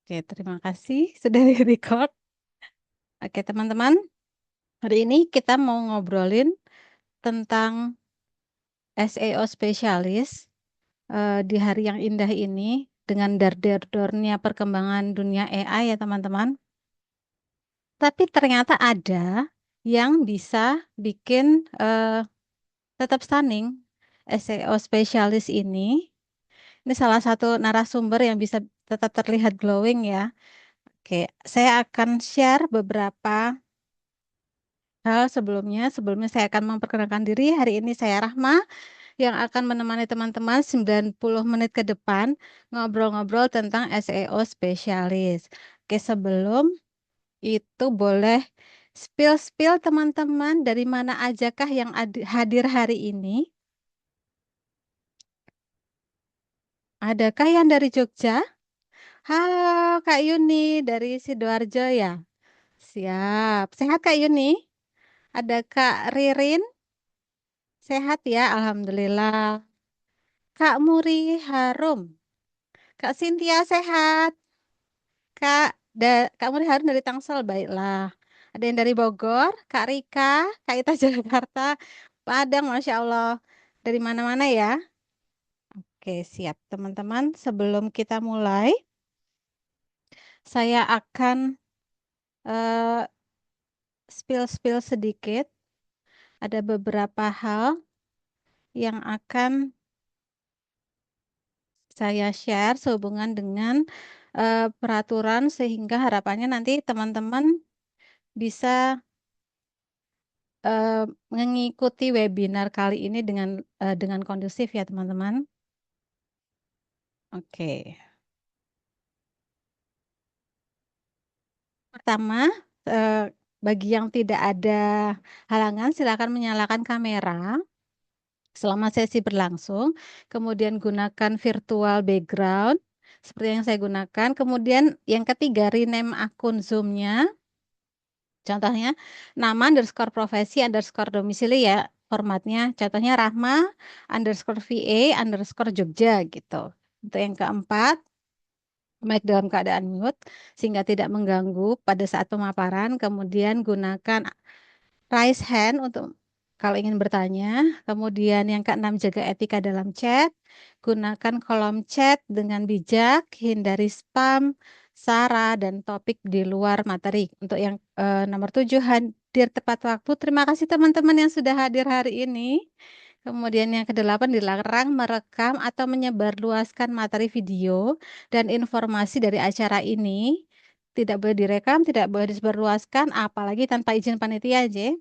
Oke, terima kasih sudah di-record. Oke, teman-teman, hari ini kita mau ngobrolin tentang SEO spesialis di hari yang indah ini dengan dar-dar-dornya perkembangan dunia AI ya teman-teman. Tapi ternyata ada yang bisa bikin tetap stunning SEO spesialis ini. Ini salah satu narasumber yang bisa tetap terlihat glowing ya. Oke, saya akan share beberapa hal sebelumnya saya akan memperkenalkan diri. Hari ini saya Rahma yang akan menemani teman-teman 90 menit ke depan ngobrol-ngobrol tentang SEO spesialis. Oke, sebelum itu boleh spill-spill teman-teman dari mana ajakah yang hadir hari ini? Adakah yang dari Jogja? Halo Kak Yuni dari Sidoarjo ya? Siap. Sehat Kak Yuni? Ada Kak Ririn? Sehat ya, Alhamdulillah. Kak Muri Harum. Kak Sintia sehat. Kak Muri Harum dari Tangsel, baiklah. Ada yang dari Bogor, Kak Rika, Kak Ita Jakarta, Padang, Masya Allah. Dari mana-mana ya. Oke, siap teman-teman. Sebelum kita mulai, saya akan eh, spill-spill sedikit. Ada beberapa hal yang akan saya share sehubungan dengan peraturan sehingga harapannya nanti teman-teman bisa eh, mengikuti webinar kali ini dengan kondusif ya teman-teman. Oke. Pertama, eh, bagi yang tidak ada halangan silakan menyalakan kamera selama sesi berlangsung. Kemudian gunakan virtual background seperti yang saya gunakan. Kemudian yang ketiga, rename akun Zoom-nya. Contohnya nama underscore profesi underscore domisili ya formatnya. Contohnya Rahma underscore VA underscore Jogja gitu. Untuk yang keempat, mic dalam keadaan mute sehingga tidak mengganggu pada saat pemaparan. Kemudian gunakan raise hand untuk kalau ingin bertanya. Kemudian yang keenam, jaga etika dalam chat. Gunakan kolom chat dengan bijak, hindari spam, sara, dan topik di luar materi. Untuk yang nomor 7, hadir tepat waktu. Terima kasih teman-teman yang sudah hadir hari ini. Kemudian yang kedelapan, dilarang merekam atau menyebarluaskan materi video dan informasi dari acara ini. Tidak boleh direkam, tidak boleh disebarluaskan, apalagi tanpa izin panitia, J.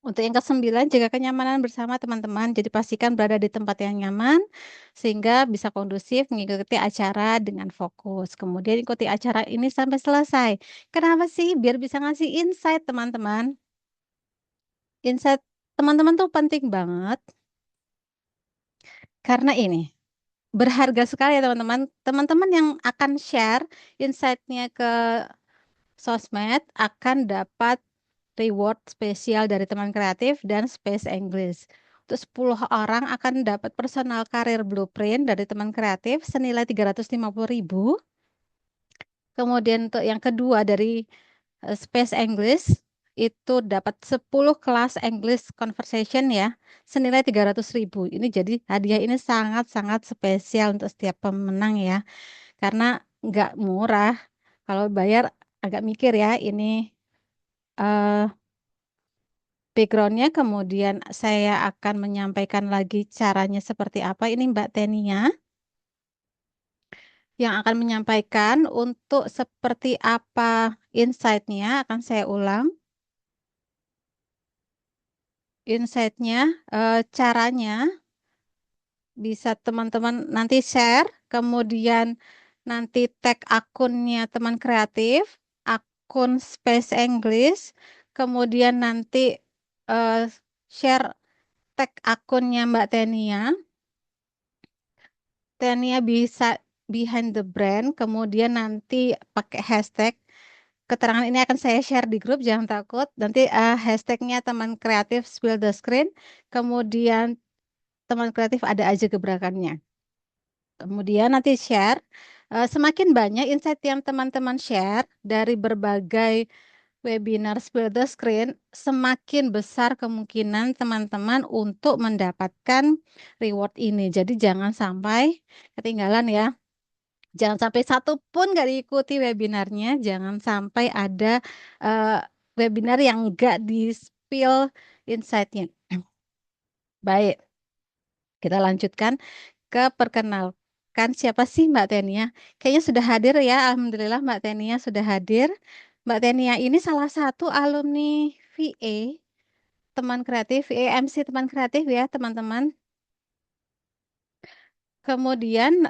Untuk yang kesembilan, jaga kenyamanan bersama teman-teman. Jadi pastikan berada di tempat yang nyaman sehingga bisa kondusif mengikuti acara dengan fokus. Kemudian ikuti acara ini sampai selesai. Kenapa sih? Biar bisa ngasih insight teman-teman. Insight teman-teman tuh penting banget karena ini berharga sekali ya teman-teman. Teman-teman yang akan share insight-nya ke sosmed akan dapat reward spesial dari teman kreatif dan Space English. Untuk 10 orang akan dapat personal career blueprint dari teman kreatif senilai 350.000. Kemudian untuk yang kedua dari Space English itu dapat 10 kelas English conversation ya senilai 300.000. Ini jadi hadiah ini sangat-sangat spesial untuk setiap pemenang ya. Karena nggak murah. Kalau bayar agak mikir ya ini eh, backgroundnya, kemudian saya akan menyampaikan lagi caranya seperti apa. Ini Mbak Tenia yang akan menyampaikan untuk seperti apa insight-nya akan saya ulang. Insight-nya, caranya bisa teman-teman nanti share, kemudian nanti tag akunnya teman kreatif, akun Space English, kemudian nanti eh, share tag akunnya Mbak Tenia. Tenia bisa behind the brand, kemudian nanti pakai hashtag. Keterangan ini akan saya share di grup, jangan takut. Nanti hashtagnya teman kreatif spill the screen, kemudian teman kreatif ada aja gebrakannya. Kemudian nanti share. Semakin banyak insight yang teman-teman share dari berbagai webinar Spill the Screen, semakin besar kemungkinan teman-teman untuk mendapatkan reward ini. Jadi jangan sampai ketinggalan ya. Jangan sampai satu pun nggak diikuti webinarnya. Jangan sampai ada eh, webinar yang nggak di-spill insight-nya. Baik, kita lanjutkan ke perkenalkan siapa sih Mbak Tenia. Kayaknya sudah hadir ya. Alhamdulillah Mbak Tenia sudah hadir. Mbak Tenia ini salah satu alumni VA, teman kreatif, VA MC teman kreatif ya teman-teman. Kemudian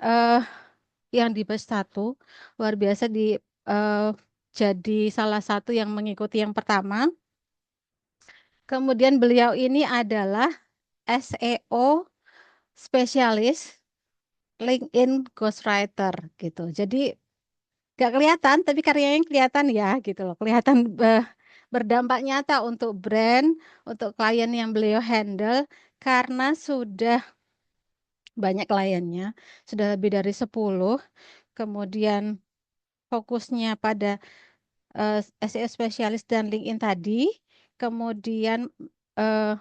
yang di batch 1 luar biasa eh, jadi salah satu yang mengikuti yang pertama. Kemudian beliau ini adalah SEO spesialis LinkedIn Ghostwriter gitu. Jadi gak kelihatan tapi karyanya kelihatan ya gitu loh. Kelihatan berdampak nyata untuk brand, untuk klien yang beliau handle karena sudah banyak kliennya, sudah lebih dari 10. Kemudian fokusnya pada SEO spesialis dan LinkedIn tadi, kemudian eh,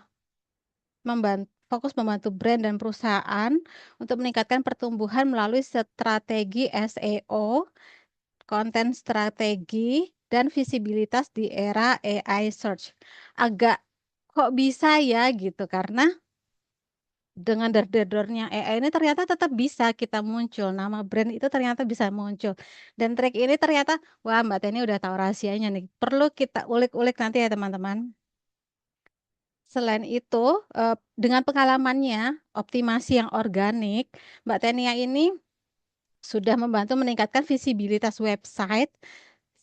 fokus membantu brand dan perusahaan untuk meningkatkan pertumbuhan melalui strategi SEO, konten strategi, dan visibilitas di era AI search. Agak kok bisa ya gitu, karena dengan der-dernya AI ini ternyata tetap bisa kita muncul. Nama brand itu ternyata bisa muncul. Dan trik ini ternyata, wah Mbak Teni udah tahu rahasianya nih. Perlu kita ulik-ulik nanti ya teman-teman. Selain itu, dengan pengalamannya, optimasi yang organik, Mbak Tenia ini sudah membantu meningkatkan visibilitas website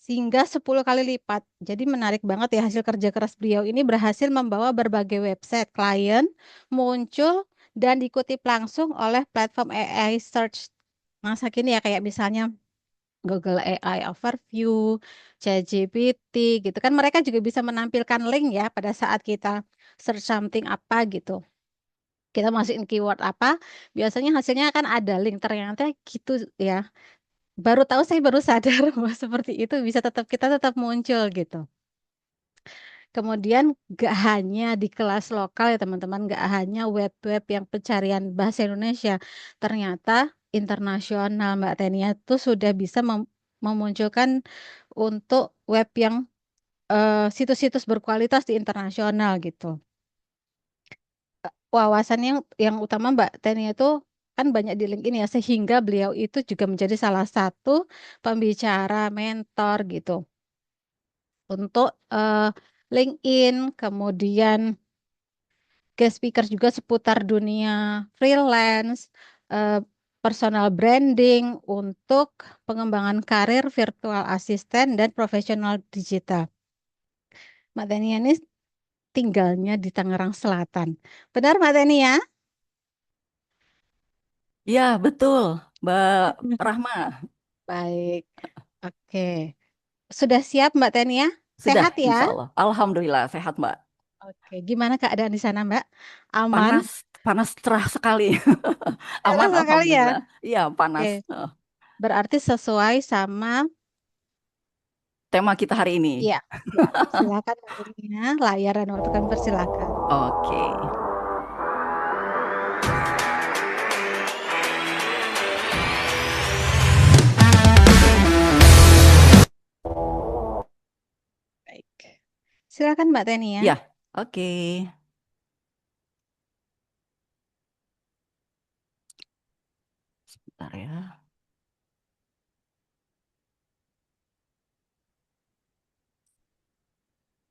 hingga 10 kali lipat. Jadi menarik banget ya, hasil kerja keras beliau ini berhasil membawa berbagai website klien muncul dan dikutip langsung oleh platform AI search masa kini ya, kayak misalnya Google AI Overview, ChatGPT gitu kan, mereka juga bisa menampilkan link ya pada saat kita search something apa gitu. Kita masukin keyword apa, biasanya hasilnya akan ada link, ternyata gitu ya. Baru tahu, saya baru sadar bahwa seperti itu bisa kita tetap muncul gitu. Kemudian gak hanya di kelas lokal ya teman-teman, gak hanya web-web yang pencarian bahasa Indonesia, ternyata internasional Mbak Tenia itu sudah bisa memunculkan untuk web yang situs-situs berkualitas di internasional gitu. Wawasannya yang utama Mbak Tenia itu kan banyak di LinkedIn ya, sehingga beliau itu juga menjadi salah satu pembicara mentor gitu untuk LinkedIn, kemudian guest speaker juga seputar dunia freelance, eh, personal branding untuk pengembangan karir virtual assistant dan profesional digital. Mbak Tania ini tinggalnya di Tangerang Selatan. Benar Mbak Tania? Ya, betul, Mbak Rahma. Baik, oke. Sudah siap Mbak Tania? Sudah, Sehat ya? insya Allah. Alhamdulillah, sehat, Mbak. Oke, gimana keadaan di sana Mbak? Aman? Panas, panas cerah sekali. Aman, Panas sekali ya? Alhamdulillah. Iya, Oke, panas. berarti sesuai sama. Tema kita hari ini. Iya, ya. Silakan Mbak Tania, layar dan waktu kami persilakan. Oke. Baik. Silakan Mbak Tania. Ya, oke. Bentar ya.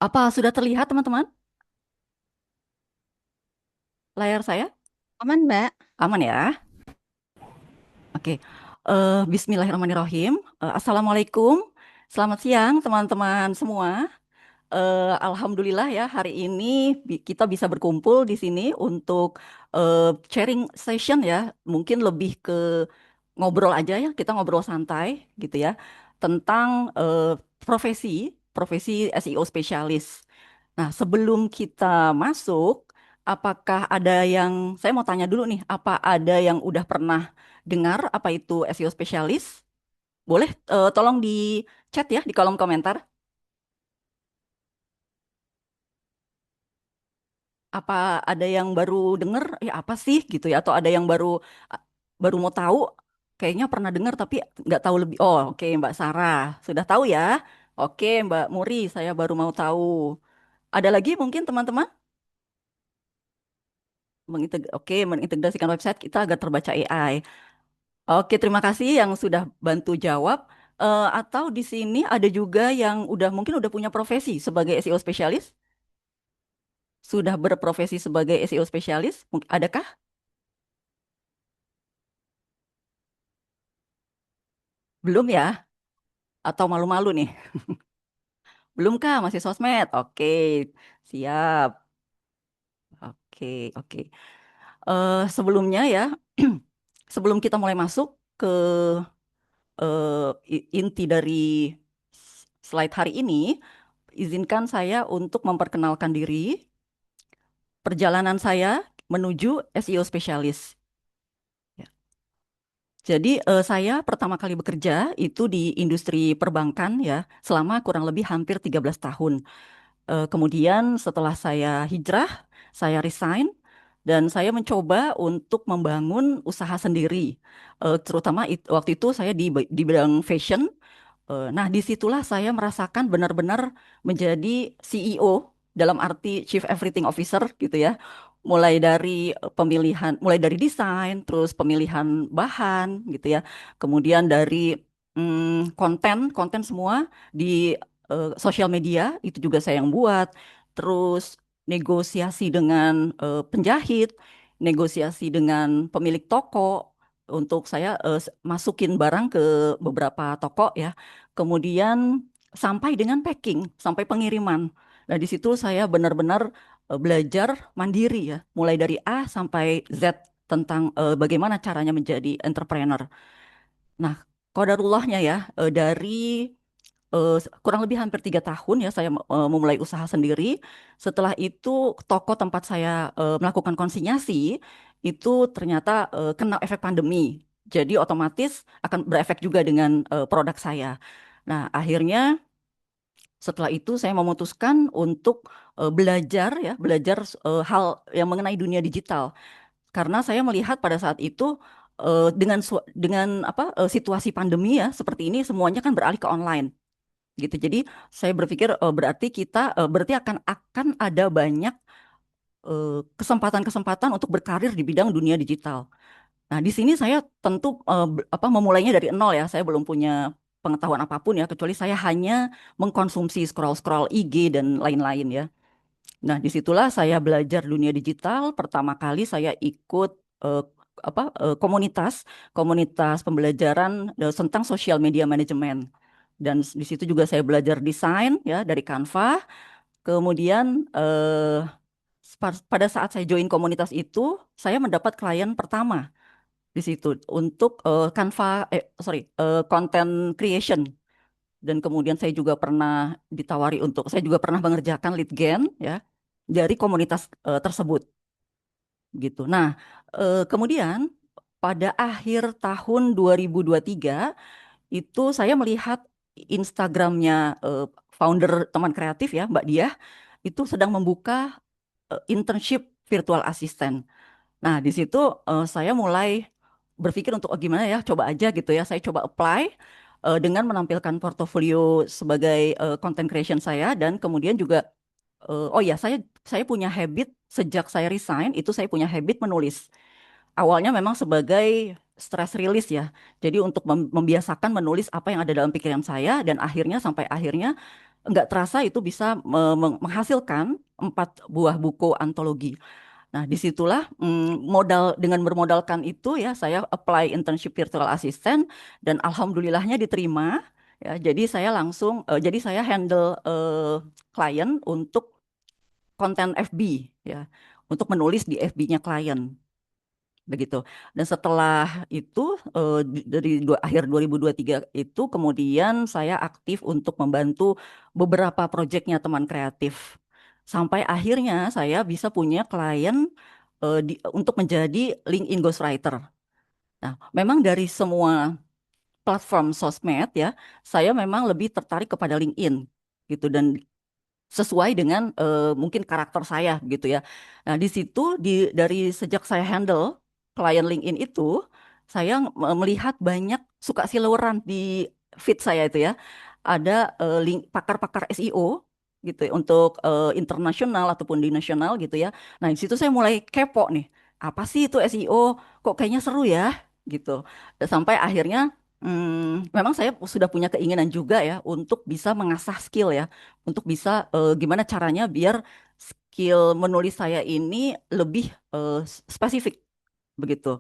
Apa sudah terlihat, teman-teman? Layar saya? Aman Mbak? Aman ya? Oke. Bismillahirrahmanirrahim. Assalamualaikum. Selamat siang, teman-teman semua. Alhamdulillah ya hari ini kita bisa berkumpul di sini untuk sharing session ya. Mungkin lebih ke ngobrol aja ya, kita ngobrol santai gitu ya tentang profesi SEO spesialis. Nah, sebelum kita masuk, apakah ada yang saya mau tanya dulu nih, apa ada yang udah pernah dengar apa itu SEO spesialis? Boleh tolong di chat ya di kolom komentar. Apa ada yang baru denger? Ya apa sih gitu ya? Atau ada yang a- baru mau tahu? Kayaknya pernah dengar tapi nggak tahu lebih. Oh, oke Mbak Sarah sudah tahu ya. Oke Mbak Muri, saya baru mau tahu. Ada lagi mungkin teman-teman oke, mengintegrasikan website kita agar terbaca AI. Oke, terima kasih yang sudah bantu jawab. Atau di sini ada juga yang mungkin udah punya profesi sebagai SEO spesialis, sudah berprofesi sebagai SEO spesialis. Adakah? Belum ya? Atau malu-malu nih? Belum kah? Masih sosmed? Oke, siap. Oke, oke. Sebelumnya ya, sebelum kita mulai masuk ke inti dari slide hari ini, izinkan saya untuk memperkenalkan diri, perjalanan saya menuju SEO spesialis. Ya. Jadi saya pertama kali bekerja itu di industri perbankan ya, selama kurang lebih hampir 13 tahun. Kemudian setelah saya hijrah, saya resign dan saya mencoba untuk membangun usaha sendiri. Terutama waktu itu saya di bidang fashion. Nah, disitulah saya merasakan benar-benar menjadi CEO dalam arti Chief Everything Officer gitu ya. Mulai dari desain, terus pemilihan bahan gitu ya. Kemudian dari konten semua di sosial media itu juga saya yang buat. Terus negosiasi dengan penjahit, negosiasi dengan pemilik toko untuk saya masukin barang ke beberapa toko ya. Kemudian sampai dengan packing, sampai pengiriman. Nah, di situ saya benar-benar belajar mandiri ya, mulai dari A sampai Z tentang bagaimana caranya menjadi entrepreneur. Nah, qadarullahnya ya, dari kurang lebih hampir 3 tahun ya saya memulai usaha sendiri. Setelah itu toko tempat saya melakukan konsinyasi itu ternyata kena efek pandemi. Jadi otomatis akan berefek juga dengan produk saya. Nah, akhirnya setelah itu saya memutuskan untuk belajar hal yang mengenai dunia digital karena saya melihat pada saat itu dengan apa situasi pandemi ya seperti ini semuanya kan beralih ke online gitu. Jadi saya berpikir berarti akan ada banyak kesempatan-kesempatan untuk berkarir di bidang dunia digital. Nah, di sini saya tentu memulainya dari nol ya. Saya belum punya pengetahuan apapun ya, kecuali saya hanya mengkonsumsi scroll-scroll IG dan lain-lain ya. Nah, disitulah saya belajar dunia digital. Pertama kali saya ikut eh, komunitas komunitas pembelajaran tentang social media management. Dan di situ juga saya belajar desain ya dari Canva. Kemudian pada saat saya join komunitas itu, saya mendapat klien pertama di situ untuk content creation. Dan kemudian saya juga pernah mengerjakan lead gen ya dari komunitas tersebut gitu. Nah, kemudian pada akhir tahun 2023 itu saya melihat Instagramnya founder teman kreatif ya Mbak Diah itu sedang membuka internship virtual assistant. Nah, di situ saya mulai berpikir untuk oh, gimana ya, coba aja gitu ya. Saya coba apply dengan menampilkan portofolio sebagai content creation saya dan kemudian juga oh ya, saya punya habit sejak saya resign itu saya punya habit menulis. Awalnya memang sebagai stress release ya. Jadi untuk membiasakan menulis apa yang ada dalam pikiran saya dan sampai akhirnya nggak terasa itu bisa menghasilkan 4 buah buku antologi. Nah, disitulah dengan bermodalkan itu ya, saya apply internship virtual assistant dan alhamdulillahnya diterima. Ya, jadi saya handle klien untuk konten FB ya, untuk menulis di FB-nya klien begitu. Dan setelah itu dari akhir 2023 itu kemudian saya aktif untuk membantu beberapa proyeknya teman kreatif. Sampai akhirnya saya bisa punya klien untuk menjadi LinkedIn ghostwriter. Nah, memang dari semua platform sosmed ya, saya memang lebih tertarik kepada LinkedIn gitu dan sesuai dengan mungkin karakter saya gitu ya. Nah, di situ dari sejak saya handle klien LinkedIn itu, saya melihat banyak suka siluran di feed saya itu ya. Ada link pakar-pakar SEO gitu ya, untuk internasional ataupun di nasional gitu ya. Nah, di situ saya mulai kepo nih. Apa sih itu SEO? Kok kayaknya seru ya gitu. Sampai akhirnya memang saya sudah punya keinginan juga ya untuk bisa mengasah skill ya untuk bisa gimana caranya biar skill menulis saya ini lebih spesifik begitu.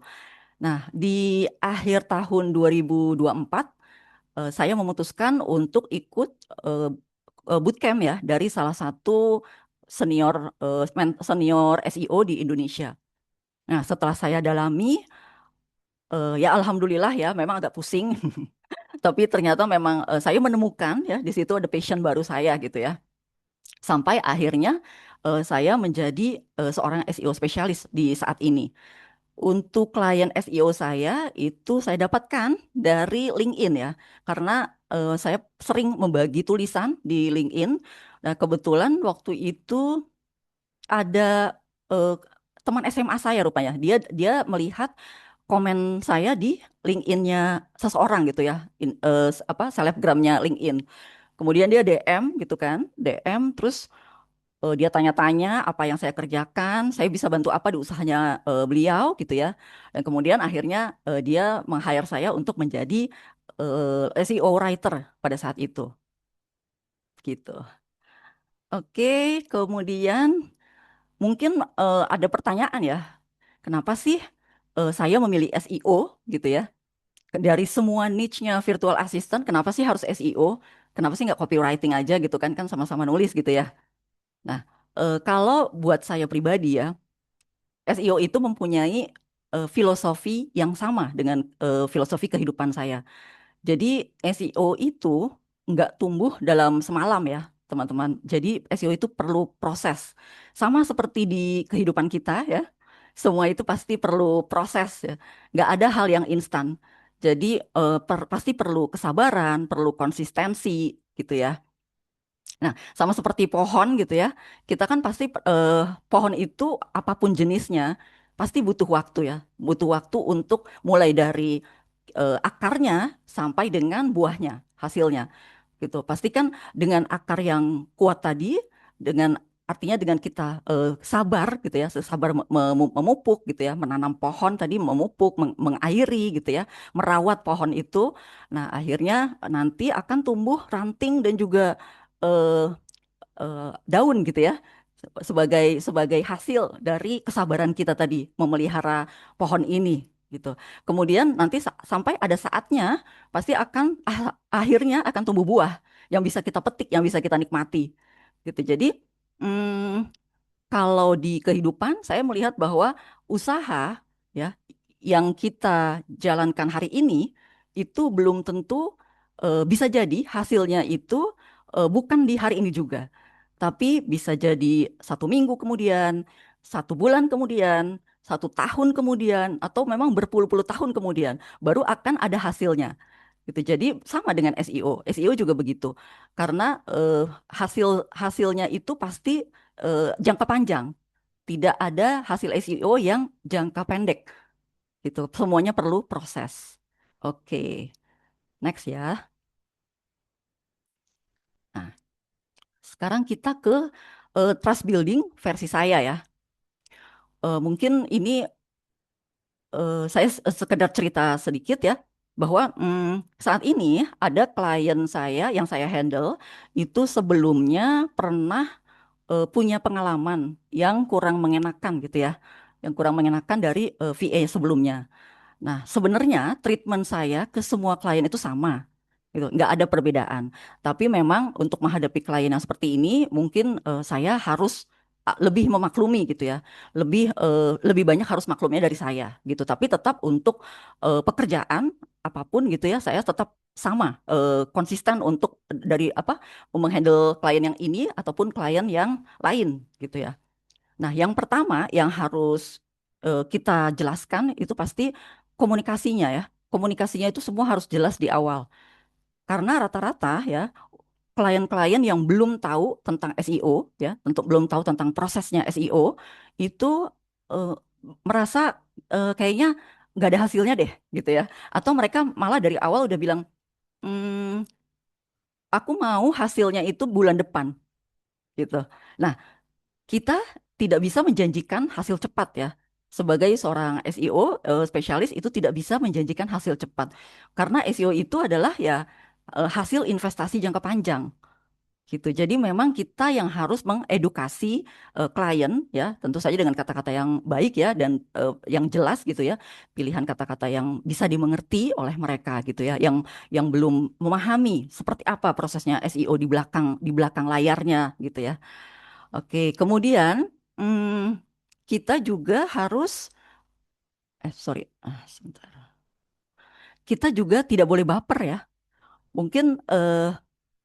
Nah, di akhir tahun 2024 saya memutuskan untuk ikut eh, bootcamp ya dari salah satu senior senior SEO di Indonesia. Nah, setelah saya dalami ya alhamdulillah ya memang agak pusing tapi ternyata memang saya menemukan ya di situ ada passion baru saya gitu ya. Sampai akhirnya saya menjadi seorang SEO spesialis di saat ini. Untuk klien SEO saya itu saya dapatkan dari LinkedIn ya, karena saya sering membagi tulisan di LinkedIn. Nah, kebetulan waktu itu ada eh, teman SMA saya rupanya, dia dia melihat komen saya di LinkedIn-nya seseorang gitu ya, apa selebgramnya LinkedIn. Kemudian dia DM gitu kan, DM terus dia tanya-tanya apa yang saya kerjakan, saya bisa bantu apa di usahanya beliau gitu ya. Dan kemudian akhirnya dia meng-hire saya untuk menjadi SEO writer pada saat itu gitu. Oke, kemudian mungkin ada pertanyaan ya, kenapa sih saya memilih SEO gitu ya? Dari semua niche-nya virtual assistant, kenapa sih harus SEO? Kenapa sih nggak copywriting aja gitu kan? Kan sama-sama nulis gitu ya. Nah, kalau buat saya pribadi ya, SEO itu mempunyai filosofi yang sama dengan filosofi kehidupan saya. Jadi SEO itu nggak tumbuh dalam semalam ya, teman-teman. Jadi SEO itu perlu proses. Sama seperti di kehidupan kita ya, semua itu pasti perlu proses ya. Nggak ada hal yang instan. Jadi pasti perlu kesabaran, perlu konsistensi gitu ya. Nah, sama seperti pohon gitu ya. Kita kan pasti pohon itu apapun jenisnya pasti butuh waktu ya. Butuh waktu untuk mulai dari akarnya sampai dengan buahnya, hasilnya gitu. Pastikan dengan akar yang kuat tadi, dengan artinya dengan kita sabar gitu ya, sabar memupuk gitu ya, menanam pohon tadi, memupuk, mengairi gitu ya, merawat pohon itu. Nah, akhirnya nanti akan tumbuh ranting dan juga eh, daun gitu ya sebagai sebagai hasil dari kesabaran kita tadi memelihara pohon ini gitu. Kemudian nanti sampai ada saatnya pasti akan akhirnya akan tumbuh buah yang bisa kita petik, yang bisa kita nikmati gitu. Jadi mm, kalau di kehidupan saya melihat bahwa usaha ya yang kita jalankan hari ini itu belum tentu bisa jadi hasilnya itu bukan di hari ini juga, tapi bisa jadi 1 minggu kemudian, 1 bulan kemudian, 1 tahun kemudian, atau memang berpuluh-puluh tahun kemudian baru akan ada hasilnya gitu. Jadi sama dengan SEO. SEO juga begitu. Karena hasilnya itu pasti jangka panjang. Tidak ada hasil SEO yang jangka pendek gitu. Semuanya perlu proses. Oke, next ya. Nah, sekarang kita ke trust building versi saya ya. Mungkin ini saya sekedar cerita sedikit ya bahwa saat ini ada klien saya yang saya handle itu sebelumnya pernah punya pengalaman yang kurang mengenakan gitu ya, yang kurang mengenakan dari VA sebelumnya. Nah, sebenarnya treatment saya ke semua klien itu sama, gitu, nggak ada perbedaan. Tapi memang untuk menghadapi klien yang seperti ini, mungkin saya harus lebih memaklumi gitu ya, lebih banyak harus maklumnya dari saya, gitu. Tapi tetap untuk pekerjaan apapun gitu ya, saya tetap sama konsisten untuk dari apa menghandle klien yang ini ataupun klien yang lain gitu ya. Nah, yang pertama yang harus kita jelaskan itu pasti komunikasinya ya. komunikasinya itu semua harus jelas di awal. Karena rata-rata ya klien-klien yang belum tahu tentang SEO ya, untuk belum tahu tentang prosesnya SEO itu eh, merasa kayaknya nggak ada hasilnya deh gitu ya. Atau mereka malah dari awal udah bilang, "Hmm, aku mau hasilnya itu bulan depan gitu." Nah, kita tidak bisa menjanjikan hasil cepat ya. Sebagai seorang SEO spesialis itu tidak bisa menjanjikan hasil cepat. Karena SEO itu adalah ya hasil investasi jangka panjang gitu. Jadi memang kita yang harus mengedukasi klien ya, tentu saja dengan kata-kata yang baik ya dan yang jelas gitu ya. Pilihan kata-kata yang bisa dimengerti oleh mereka gitu ya, yang belum memahami seperti apa prosesnya SEO di belakang layarnya gitu ya. Oke, kemudian kita juga harus sorry, sebentar. Kita juga tidak boleh baper ya. Mungkin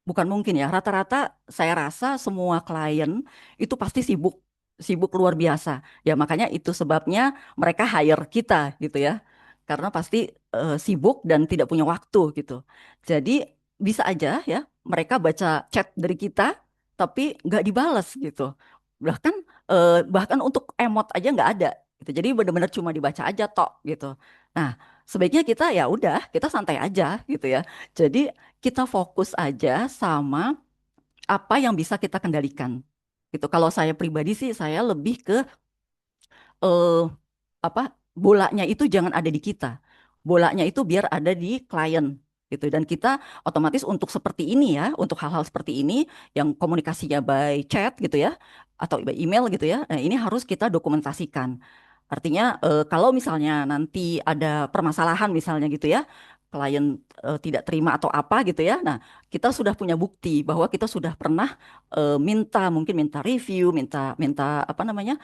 bukan mungkin ya, rata-rata saya rasa semua klien itu pasti sibuk, sibuk luar biasa. Ya makanya itu sebabnya mereka hire kita gitu ya. Karena pasti sibuk dan tidak punya waktu gitu. Jadi bisa aja ya mereka baca chat dari kita tapi nggak dibalas gitu. Bahkan bahkan untuk emot aja nggak ada gitu. Jadi benar-benar cuma dibaca aja tok gitu. Nah, sebaiknya kita ya udah, kita santai aja gitu ya. Jadi kita fokus aja sama apa yang bisa kita kendalikan. Gitu. Kalau saya pribadi sih saya lebih ke eh, apa bolanya itu jangan ada di kita. Bolanya itu biar ada di klien gitu. Dan kita otomatis untuk seperti ini ya, untuk hal-hal seperti ini yang komunikasinya by chat gitu ya atau by email gitu ya. Nah, ini harus kita dokumentasikan. Artinya kalau misalnya nanti ada permasalahan misalnya gitu ya, klien tidak terima atau apa gitu ya. Nah, kita sudah punya bukti bahwa kita sudah pernah mungkin minta review, minta minta apa namanya?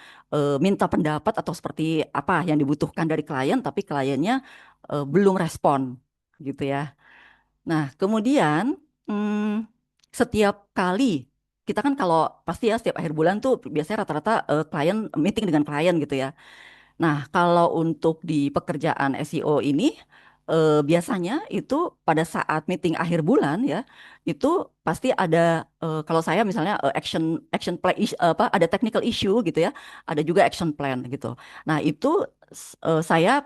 Minta pendapat atau seperti apa yang dibutuhkan dari klien tapi kliennya belum respon gitu ya. Nah, kemudian hmm, setiap kali kita kan kalau pasti ya setiap akhir bulan tuh biasanya rata-rata klien meeting dengan klien gitu ya. Nah, kalau untuk di pekerjaan SEO ini, biasanya itu pada saat meeting akhir bulan ya, itu pasti ada kalau saya misalnya action action plan apa ada technical issue gitu ya, ada juga action plan gitu. Nah, itu saya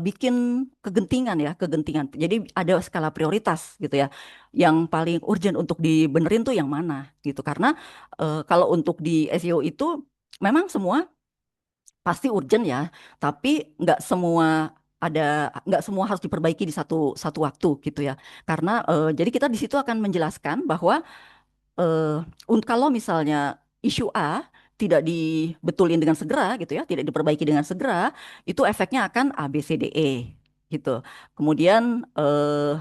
bikin kegentingan ya, kegentingan. Jadi ada skala prioritas gitu ya. Yang paling urgent untuk dibenerin tuh yang mana gitu. Karena kalau untuk di SEO itu memang semua pasti urgent ya, tapi ada nggak semua harus diperbaiki di satu satu waktu gitu ya. Karena jadi kita di situ akan menjelaskan bahwa kalau misalnya isu A tidak dibetulin dengan segera gitu ya, tidak diperbaiki dengan segera, itu efeknya akan A, B, C, D, E gitu. Kemudian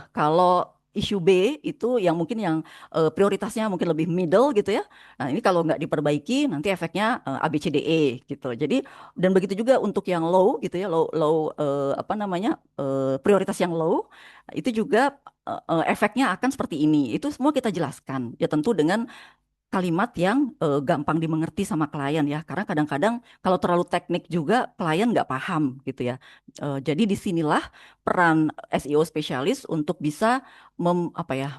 kalau isu B itu yang mungkin yang prioritasnya mungkin lebih middle gitu ya. Nah ini kalau nggak diperbaiki nanti efeknya A, B, C, D, E gitu. Jadi dan begitu juga untuk yang low gitu ya, low low apa namanya prioritas yang low itu juga efeknya akan seperti ini. Itu semua kita jelaskan. Ya tentu dengan kalimat yang gampang dimengerti sama klien ya. Karena kadang-kadang kalau terlalu teknik juga klien nggak paham gitu ya. Jadi disinilah peran SEO spesialis untuk bisa apa ya,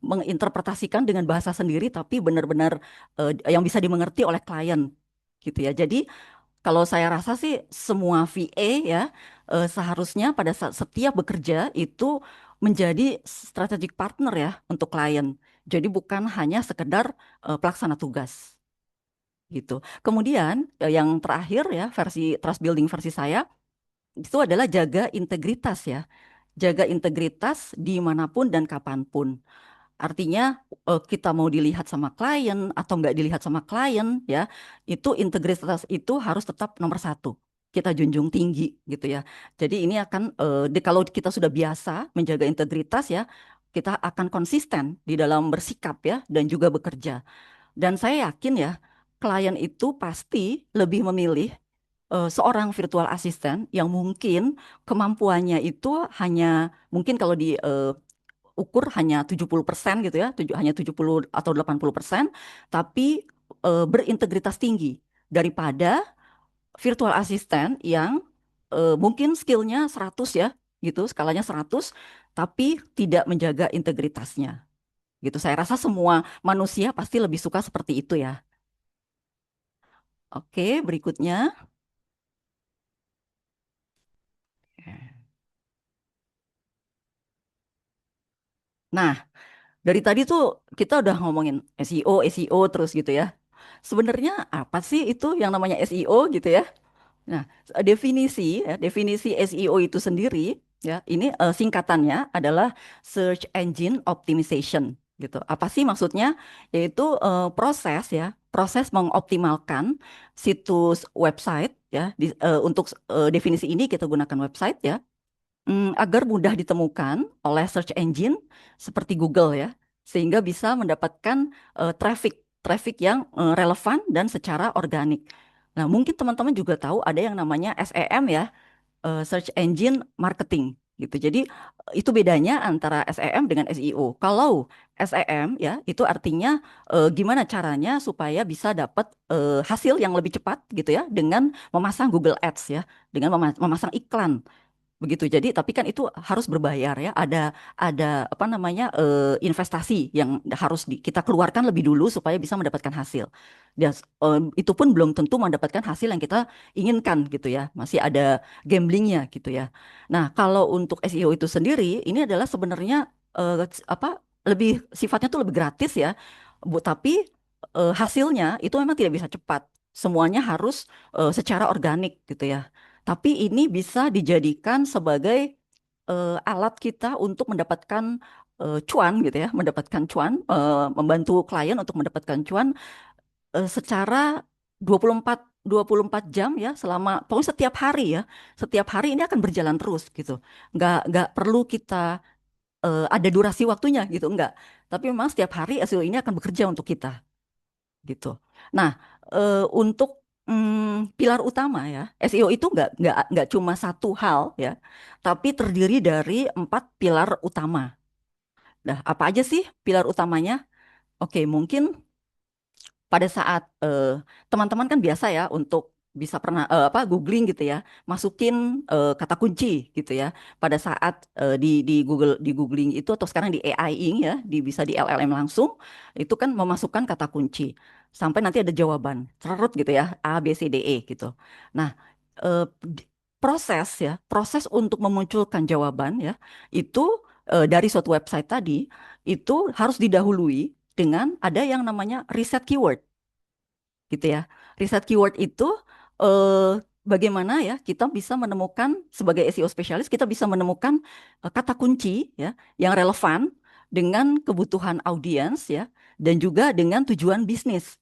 menginterpretasikan dengan bahasa sendiri tapi benar-benar yang bisa dimengerti oleh klien gitu ya. Jadi kalau saya rasa sih semua VA ya seharusnya pada saat setiap bekerja itu menjadi strategic partner ya untuk klien. Jadi bukan hanya sekedar pelaksana tugas gitu. Kemudian yang terakhir ya versi trust building versi saya itu adalah jaga integritas ya. Jaga integritas dimanapun dan kapanpun. Artinya kita mau dilihat sama klien atau nggak dilihat sama klien ya, itu integritas itu harus tetap nomor satu. Kita junjung tinggi gitu ya. Jadi ini akan kalau kita sudah biasa menjaga integritas ya, kita akan konsisten di dalam bersikap ya dan juga bekerja. Dan saya yakin ya, klien itu pasti lebih memilih seorang virtual assistant yang mungkin kemampuannya itu hanya mungkin kalau di ukur hanya 70% gitu ya, hanya 70 atau 80%, tapi berintegritas tinggi daripada virtual assistant yang mungkin skillnya 100 ya, gitu, skalanya 100, tapi tidak menjaga integritasnya. Gitu. Saya rasa semua manusia pasti lebih suka seperti itu ya. Oke, berikutnya. Nah, dari tadi tuh kita udah ngomongin SEO, SEO terus gitu ya. Sebenarnya apa sih itu yang namanya SEO gitu ya? Nah, definisi SEO itu sendiri ya, ini singkatannya adalah Search Engine Optimization gitu. Apa sih maksudnya? Yaitu proses mengoptimalkan situs website ya. Untuk definisi ini kita gunakan website ya, agar mudah ditemukan oleh search engine seperti Google ya, sehingga bisa mendapatkan traffic yang relevan dan secara organik. Nah, mungkin teman-teman juga tahu ada yang namanya SEM ya, Search Engine Marketing gitu. Jadi itu bedanya antara SEM dengan SEO. Kalau SEM ya itu artinya gimana caranya supaya bisa dapat hasil yang lebih cepat gitu ya dengan memasang Google Ads ya, dengan memasang iklan. Begitu. Jadi, tapi kan itu harus berbayar ya. Ada apa namanya investasi yang harus kita keluarkan lebih dulu supaya bisa mendapatkan hasil. Dan itu pun belum tentu mendapatkan hasil yang kita inginkan gitu ya. Masih ada gamblingnya gitu ya. Nah, kalau untuk SEO itu sendiri, ini adalah sebenarnya apa lebih sifatnya tuh lebih gratis ya. Tapi hasilnya itu memang tidak bisa cepat. Semuanya harus secara organik gitu ya. Tapi ini bisa dijadikan sebagai alat kita untuk mendapatkan cuan gitu ya, mendapatkan cuan, membantu klien untuk mendapatkan cuan secara 24 24 jam ya, selama pokoknya setiap hari ya. Setiap hari ini akan berjalan terus gitu. Nggak perlu kita ada durasi waktunya gitu, enggak. Tapi memang setiap hari SEO ini akan bekerja untuk kita gitu. Nah, untuk pilar utama ya, SEO itu nggak cuma satu hal ya, tapi terdiri dari 4 pilar utama. Nah, apa aja sih pilar utamanya? Oke, mungkin pada saat teman-teman kan biasa ya untuk bisa pernah googling gitu ya, masukin kata kunci gitu ya. Pada saat di Google di googling itu atau sekarang di AI-ing ya, bisa di LLM langsung, itu kan memasukkan kata kunci sampai nanti ada jawaban, cerut gitu ya, A B C D E gitu. Nah, proses untuk memunculkan jawaban ya, itu dari suatu website tadi itu harus didahului dengan ada yang namanya riset keyword gitu ya. Riset keyword itu bagaimana ya kita bisa menemukan sebagai SEO spesialis kita bisa menemukan kata kunci ya yang relevan dengan kebutuhan audiens ya dan juga dengan tujuan bisnis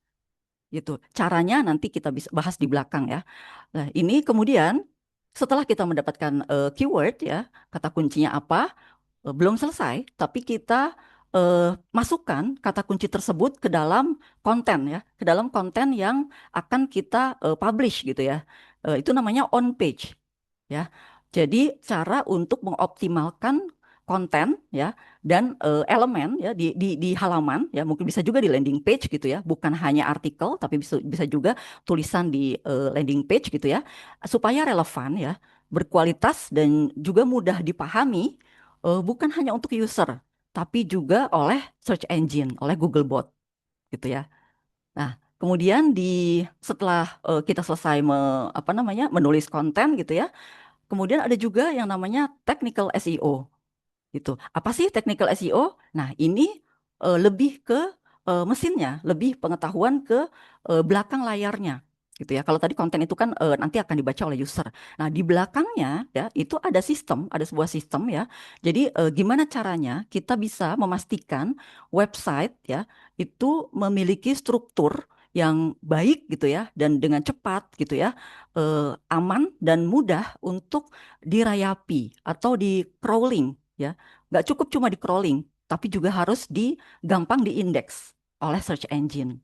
gitu. Caranya nanti kita bisa bahas di belakang ya. Nah, ini kemudian setelah kita mendapatkan keyword ya, kata kuncinya apa, belum selesai, tapi kita masukkan kata kunci tersebut ke dalam konten ya, ke dalam konten yang akan kita publish gitu ya. Itu namanya on page ya. Jadi cara untuk mengoptimalkan konten ya dan elemen ya di halaman ya mungkin bisa juga di landing page gitu ya bukan hanya artikel tapi bisa bisa juga tulisan di landing page gitu ya supaya relevan ya berkualitas dan juga mudah dipahami bukan hanya untuk user tapi juga oleh search engine oleh Googlebot gitu ya. Nah, kemudian setelah kita selesai apa namanya menulis konten gitu ya, kemudian ada juga yang namanya technical SEO gitu. Apa sih technical SEO? Nah, ini lebih ke mesinnya, lebih pengetahuan ke belakang layarnya gitu ya. Kalau tadi konten itu kan nanti akan dibaca oleh user. Nah, di belakangnya ya itu ada sistem, ada sebuah sistem ya. Jadi gimana caranya kita bisa memastikan website ya itu memiliki struktur yang baik gitu ya dan dengan cepat gitu ya, aman dan mudah untuk dirayapi atau di crawling ya. Nggak cukup cuma di crawling, tapi juga harus gampang diindeks oleh search engine.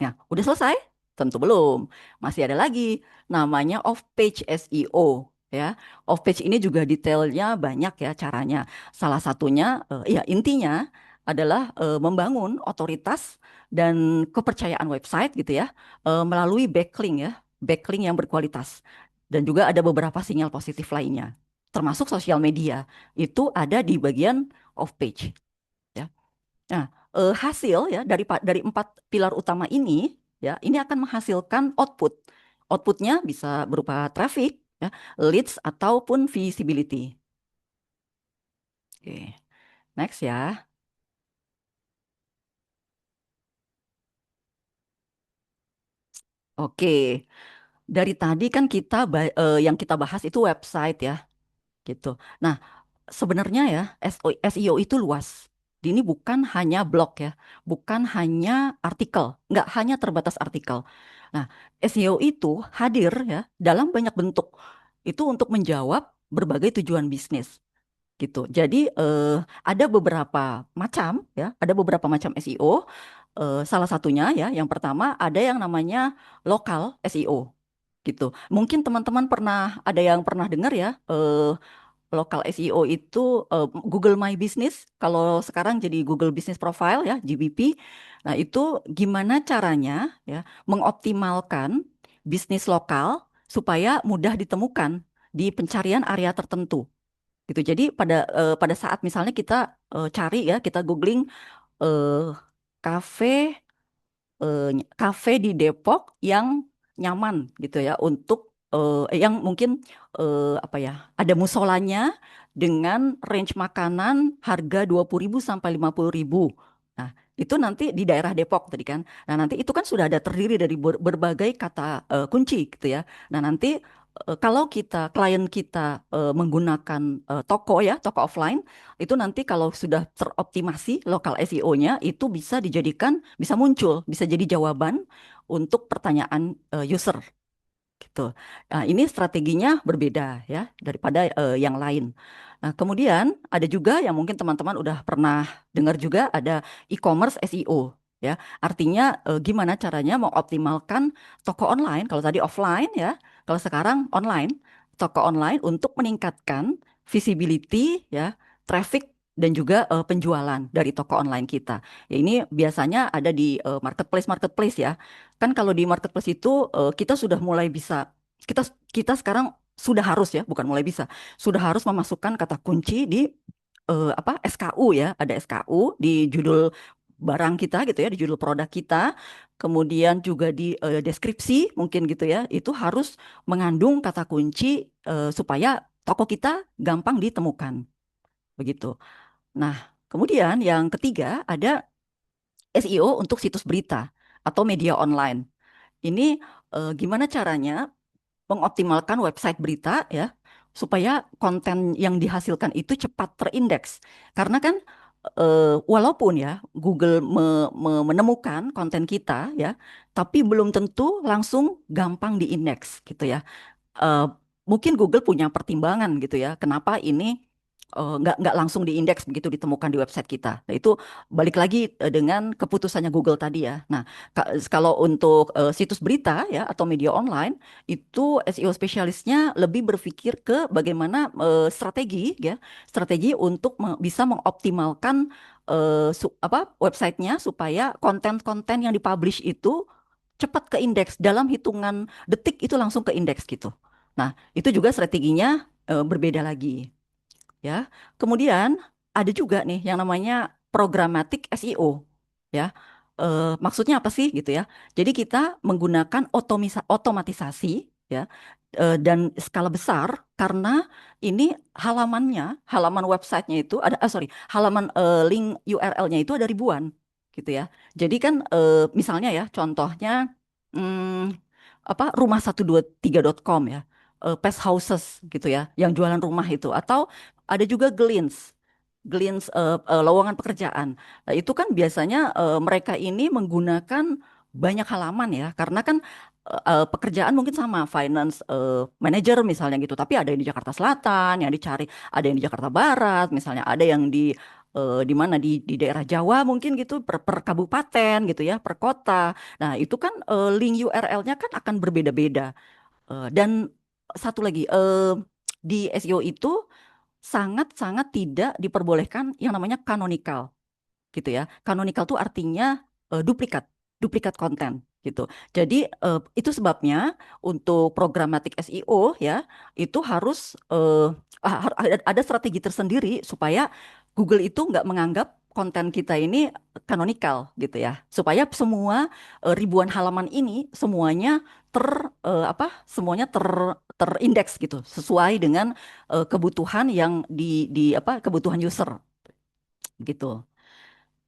Ya, udah selesai? Tentu belum. Masih ada lagi namanya off-page SEO. Ya, off-page ini juga detailnya banyak ya caranya. Salah satunya, ya intinya adalah membangun otoritas dan kepercayaan website gitu ya melalui backlink ya, backlink yang berkualitas. Dan juga ada beberapa sinyal positif lainnya, termasuk sosial media. Itu ada di bagian off page, ya. Nah, hasil ya dari empat pilar utama ini, ya, ini akan menghasilkan output. Outputnya bisa berupa traffic, ya, leads ataupun visibility. Oke, next ya. Oke, dari tadi kan yang kita bahas itu website ya, gitu. Nah, sebenarnya ya SEO itu luas. Ini bukan hanya blog ya, bukan hanya artikel, nggak hanya terbatas artikel. Nah, SEO itu hadir ya dalam banyak bentuk. Itu untuk menjawab berbagai tujuan bisnis gitu. Jadi ada beberapa macam ya, ada beberapa macam SEO. Salah satunya ya, yang pertama ada yang namanya lokal SEO gitu. Mungkin teman-teman ada yang pernah dengar ya, lokal SEO itu Google My Business, kalau sekarang jadi Google Business Profile ya, GBP. Nah, itu gimana caranya ya mengoptimalkan bisnis lokal supaya mudah ditemukan di pencarian area tertentu gitu. Jadi pada saat misalnya kita cari ya, kita googling eh, kafe kafe di Depok yang nyaman gitu ya untuk yang mungkin apa ya, ada musolanya dengan range makanan harga 20.000 sampai 50.000. Nah, itu nanti di daerah Depok tadi kan. Nah, nanti itu kan sudah ada terdiri dari berbagai kata kunci gitu ya. Nah, nanti kalau klien kita menggunakan toko ya, toko offline, itu nanti kalau sudah teroptimasi lokal SEO-nya itu bisa dijadikan, bisa muncul, bisa jadi jawaban untuk pertanyaan user gitu. Nah, ini strateginya berbeda ya daripada yang lain. Nah, kemudian ada juga yang mungkin teman-teman udah pernah dengar juga, ada e-commerce SEO ya. Artinya gimana caranya mengoptimalkan toko online, kalau tadi offline ya, kalau sekarang online, toko online untuk meningkatkan visibility ya, traffic dan juga penjualan dari toko online kita. Ya, ini biasanya ada di marketplace-marketplace ya. Kan kalau di marketplace itu kita sudah mulai bisa, kita kita sekarang sudah harus ya, bukan mulai bisa, sudah harus memasukkan kata kunci di apa, SKU ya, ada SKU di judul barang kita gitu ya, di judul produk kita, kemudian juga di deskripsi mungkin gitu ya, itu harus mengandung kata kunci supaya toko kita gampang ditemukan begitu. Nah, kemudian yang ketiga ada SEO untuk situs berita atau media online. Ini gimana caranya mengoptimalkan website berita ya supaya konten yang dihasilkan itu cepat terindeks. Karena kan walaupun ya Google menemukan konten kita ya, tapi belum tentu langsung gampang diindeks gitu ya. eh, Mungkin Google punya pertimbangan gitu ya, kenapa ini nggak langsung diindeks begitu ditemukan di website kita. Nah, itu balik lagi dengan keputusannya Google tadi ya. Nah, kalau untuk situs berita ya atau media online, itu SEO spesialisnya lebih berpikir ke bagaimana strategi ya, strategi untuk bisa mengoptimalkan apa, websitenya supaya konten-konten yang dipublish itu cepat ke indeks dalam hitungan detik, itu langsung ke indeks gitu. Nah, itu juga strateginya berbeda lagi ya. Kemudian ada juga nih yang namanya programmatic SEO ya. Maksudnya apa sih gitu ya? Jadi kita menggunakan otomatisasi ya dan skala besar karena ini halaman websitenya itu ada, sorry, halaman link URL-nya itu ada ribuan gitu ya. Jadi kan misalnya ya contohnya hmm, apa, rumah123.com ya, pest houses gitu ya, yang jualan rumah itu, atau ada juga Glints lowongan pekerjaan. Nah, itu kan biasanya mereka ini menggunakan banyak halaman ya, karena kan pekerjaan mungkin sama finance manager misalnya gitu, tapi ada yang di Jakarta Selatan yang dicari, ada yang di Jakarta Barat, misalnya ada yang di mana di daerah Jawa mungkin gitu, per kabupaten gitu ya, per kota. Nah, itu kan link URL-nya kan akan berbeda-beda. Dan satu lagi, di SEO itu sangat-sangat tidak diperbolehkan yang namanya canonical gitu ya. Canonical itu artinya duplikat, duplikat konten. gitu. Jadi itu sebabnya untuk programatik SEO ya itu harus ada strategi tersendiri supaya Google itu nggak menganggap konten kita ini canonical gitu ya. Supaya semua ribuan halaman ini semuanya ter apa semuanya terindeks gitu sesuai dengan kebutuhan yang di apa kebutuhan user gitu.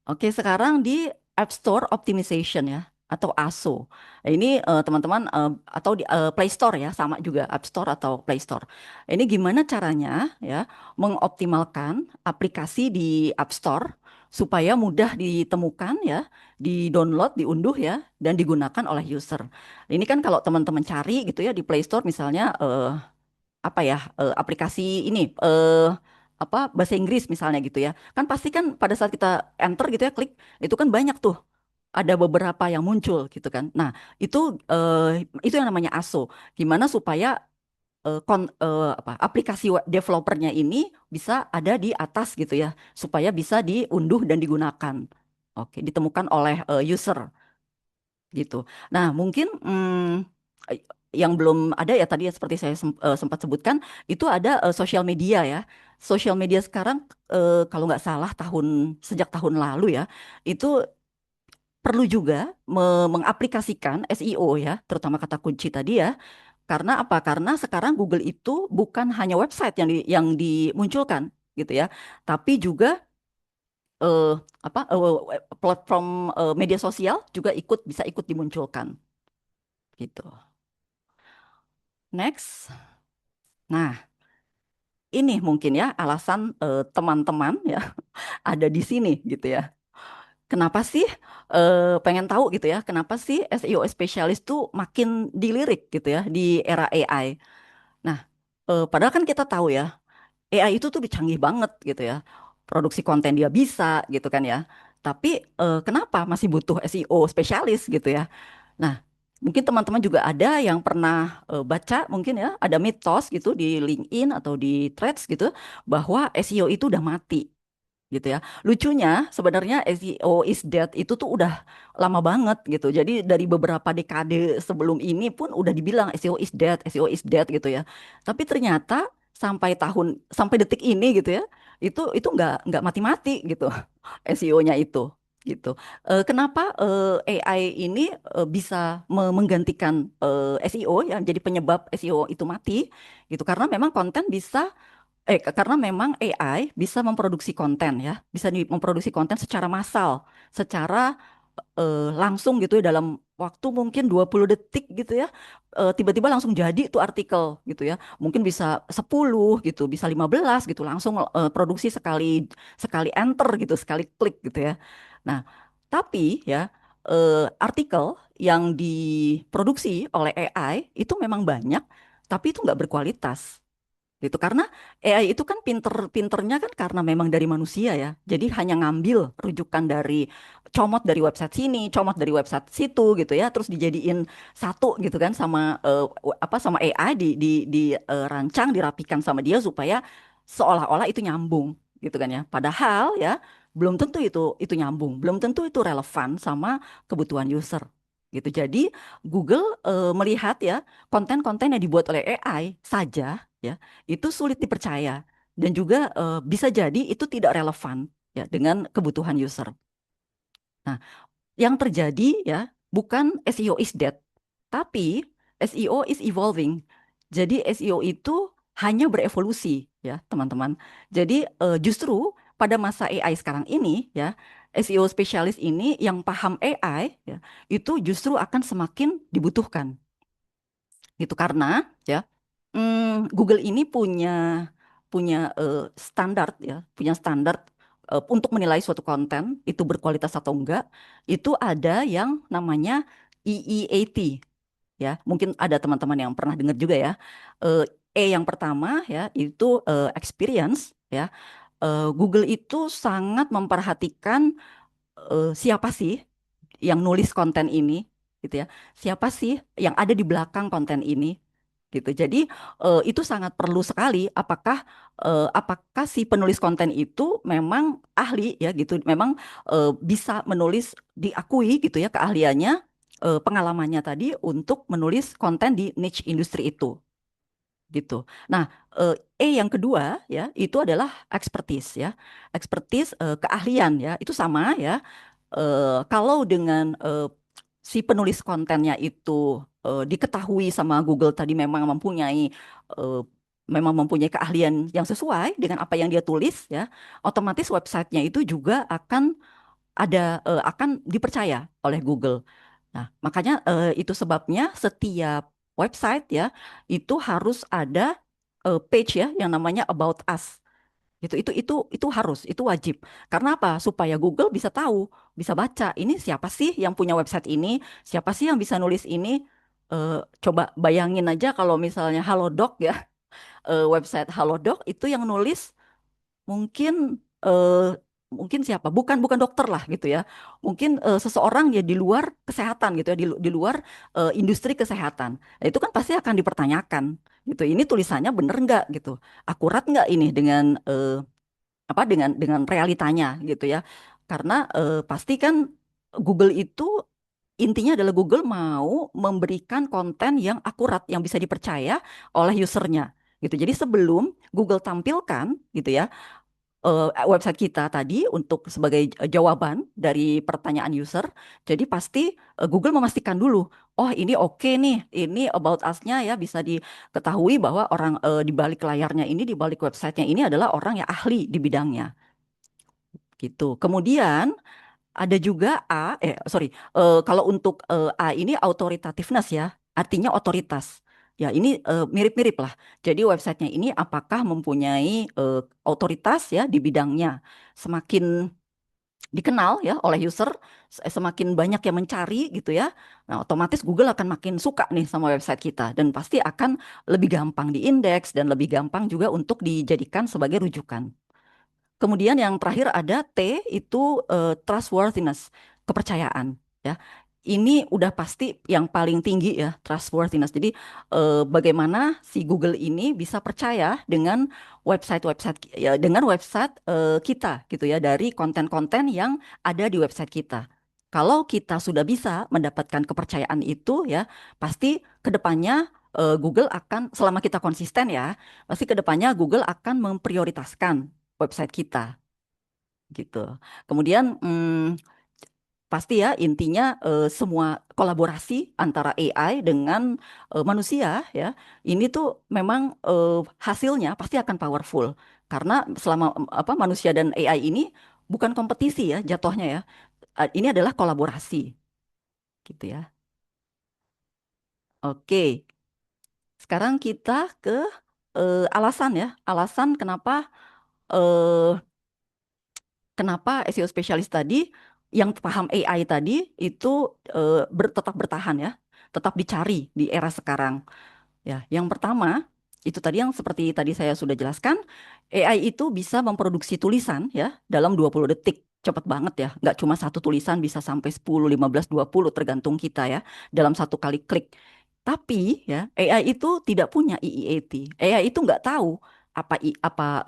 Oke, sekarang di App Store Optimization ya, atau ASO. Nah, ini teman-teman atau di Play Store ya, sama juga App Store atau Play Store. Ini gimana caranya ya mengoptimalkan aplikasi di App Store supaya mudah ditemukan ya, di-download, diunduh ya, dan digunakan oleh user. Ini kan kalau teman-teman cari gitu ya di Play Store misalnya apa ya aplikasi ini apa bahasa Inggris misalnya gitu ya kan pasti kan pada saat kita enter gitu ya klik itu kan banyak tuh ada beberapa yang muncul gitu kan nah itu itu yang namanya ASO gimana supaya apa aplikasi developernya ini bisa ada di atas gitu ya supaya bisa diunduh dan digunakan oke ditemukan oleh user gitu. Nah, mungkin eh, yang belum ada ya tadi ya seperti saya sempat sebutkan itu ada sosial media ya. Sosial media sekarang kalau nggak salah sejak tahun lalu ya itu perlu juga mengaplikasikan SEO ya, terutama kata kunci tadi ya. Karena apa? Karena sekarang Google itu bukan hanya website yang dimunculkan gitu ya, tapi juga eh, apa platform media sosial juga bisa ikut dimunculkan gitu. Next. Nah, ini mungkin ya alasan teman-teman ya ada di sini gitu ya. Kenapa sih pengen tahu gitu ya? Kenapa sih SEO spesialis tuh makin dilirik gitu ya di era AI? Nah, padahal kan kita tahu ya AI itu tuh canggih banget gitu ya. Produksi konten dia bisa gitu kan ya. Tapi kenapa masih butuh SEO spesialis gitu ya? Nah, mungkin teman-teman juga ada yang pernah baca mungkin ya, ada mitos gitu di LinkedIn atau di Threads gitu bahwa SEO itu udah mati gitu ya. Lucunya sebenarnya SEO is dead itu tuh udah lama banget gitu. Jadi dari beberapa dekade sebelum ini pun udah dibilang SEO is dead, SEO is dead gitu ya. Tapi ternyata sampai detik ini gitu ya, itu nggak mati-mati gitu SEO-nya itu gitu. Kenapa AI ini bisa menggantikan SEO ya jadi penyebab SEO itu mati gitu karena memang konten bisa karena memang AI bisa memproduksi konten ya, bisa memproduksi konten secara massal, secara langsung gitu ya dalam waktu mungkin 20 detik gitu ya. Tiba-tiba langsung jadi tuh artikel gitu ya. Mungkin bisa 10 gitu, bisa 15 gitu langsung produksi sekali sekali enter gitu, sekali klik gitu ya. Nah, tapi ya artikel yang diproduksi oleh AI itu memang banyak, tapi itu nggak berkualitas gitu karena AI itu kan pinternya kan karena memang dari manusia ya jadi hanya ngambil rujukan dari comot dari website sini comot dari website situ gitu ya terus dijadiin satu gitu kan sama apa sama AI dirancang dirapikan sama dia supaya seolah-olah itu nyambung gitu kan ya padahal ya belum tentu itu nyambung belum tentu itu relevan sama kebutuhan user gitu jadi Google melihat ya konten-konten yang dibuat oleh AI saja ya itu sulit dipercaya dan juga bisa jadi itu tidak relevan ya dengan kebutuhan user. Nah, yang terjadi ya bukan SEO is dead, tapi SEO is evolving. Jadi SEO itu hanya berevolusi ya, teman-teman. Jadi justru pada masa AI sekarang ini ya, SEO spesialis ini yang paham AI ya, itu justru akan semakin dibutuhkan gitu karena ya Google ini punya punya standar ya, punya standar untuk menilai suatu konten itu berkualitas atau enggak, itu ada yang namanya EEAT ya. Mungkin ada teman-teman yang pernah dengar juga ya. Eh, yang pertama ya itu experience ya. Google itu sangat memperhatikan siapa sih yang nulis konten ini gitu ya. Siapa sih yang ada di belakang konten ini gitu. Jadi itu sangat perlu sekali apakah si penulis konten itu memang ahli ya gitu, memang bisa menulis diakui gitu ya keahliannya pengalamannya tadi untuk menulis konten di niche industri itu gitu. Nah, yang kedua ya itu adalah expertise ya. Expertise, keahlian ya. Itu sama ya. Kalau dengan si penulis kontennya itu diketahui sama Google tadi eh, memang mempunyai keahlian yang sesuai dengan apa yang dia tulis ya, otomatis websitenya itu juga akan dipercaya oleh Google. Nah, makanya itu sebabnya setiap website ya itu harus ada page ya yang namanya About Us. Itu harus, itu wajib. Karena apa? Supaya Google bisa tahu, bisa baca ini siapa sih yang punya website ini, siapa sih yang bisa nulis ini. Eh, Coba bayangin aja kalau misalnya Halodoc ya, website Halodoc itu yang nulis mungkin mungkin siapa? Bukan bukan dokter lah gitu ya. Mungkin seseorang ya di luar kesehatan gitu ya, di luar industri kesehatan. Nah, itu kan pasti akan dipertanyakan gitu. Ini tulisannya bener nggak gitu? Akurat nggak ini dengan dengan realitanya gitu ya. Karena pasti kan Google itu intinya adalah Google mau memberikan konten yang akurat, yang bisa dipercaya oleh usernya gitu. Jadi sebelum Google tampilkan gitu ya website kita tadi untuk sebagai jawaban dari pertanyaan user, jadi pasti Google memastikan dulu, oh ini oke nih, ini about us-nya ya bisa diketahui bahwa orang di balik layarnya ini, di balik websitenya ini adalah orang yang ahli di bidangnya gitu. Kemudian ada juga sorry, kalau untuk A ini autoritativeness ya, artinya otoritas. Ya, ini mirip-mirip lah. Jadi websitenya ini apakah mempunyai otoritas ya di bidangnya. Semakin dikenal ya oleh user, semakin banyak yang mencari gitu ya. Nah, otomatis Google akan makin suka nih sama website kita dan pasti akan lebih gampang diindeks dan lebih gampang juga untuk dijadikan sebagai rujukan. Kemudian yang terakhir ada T itu trustworthiness, kepercayaan ya. Ini udah pasti yang paling tinggi ya, trustworthiness. Jadi bagaimana si Google ini bisa percaya dengan website-website ya, dengan website kita gitu ya dari konten-konten yang ada di website kita. Kalau kita sudah bisa mendapatkan kepercayaan itu ya, pasti kedepannya Google akan selama kita konsisten ya, pasti kedepannya Google akan memprioritaskan website kita gitu. Kemudian pasti ya intinya semua kolaborasi antara AI dengan manusia ya ini tuh memang hasilnya pasti akan powerful karena selama apa manusia dan AI ini bukan kompetisi ya jatuhnya ya. Ini adalah kolaborasi gitu ya. Oke, sekarang kita ke alasan ya, alasan eh, kenapa SEO spesialis tadi yang paham AI tadi itu tetap bertahan ya, tetap dicari di era sekarang. Ya, yang pertama itu tadi yang seperti tadi saya sudah jelaskan, AI itu bisa memproduksi tulisan ya dalam 20 detik. Cepat banget ya, nggak cuma satu tulisan bisa sampai 10, 15, 20 tergantung kita ya dalam satu kali klik. Tapi ya AI itu tidak punya EEAT. AI itu nggak tahu apa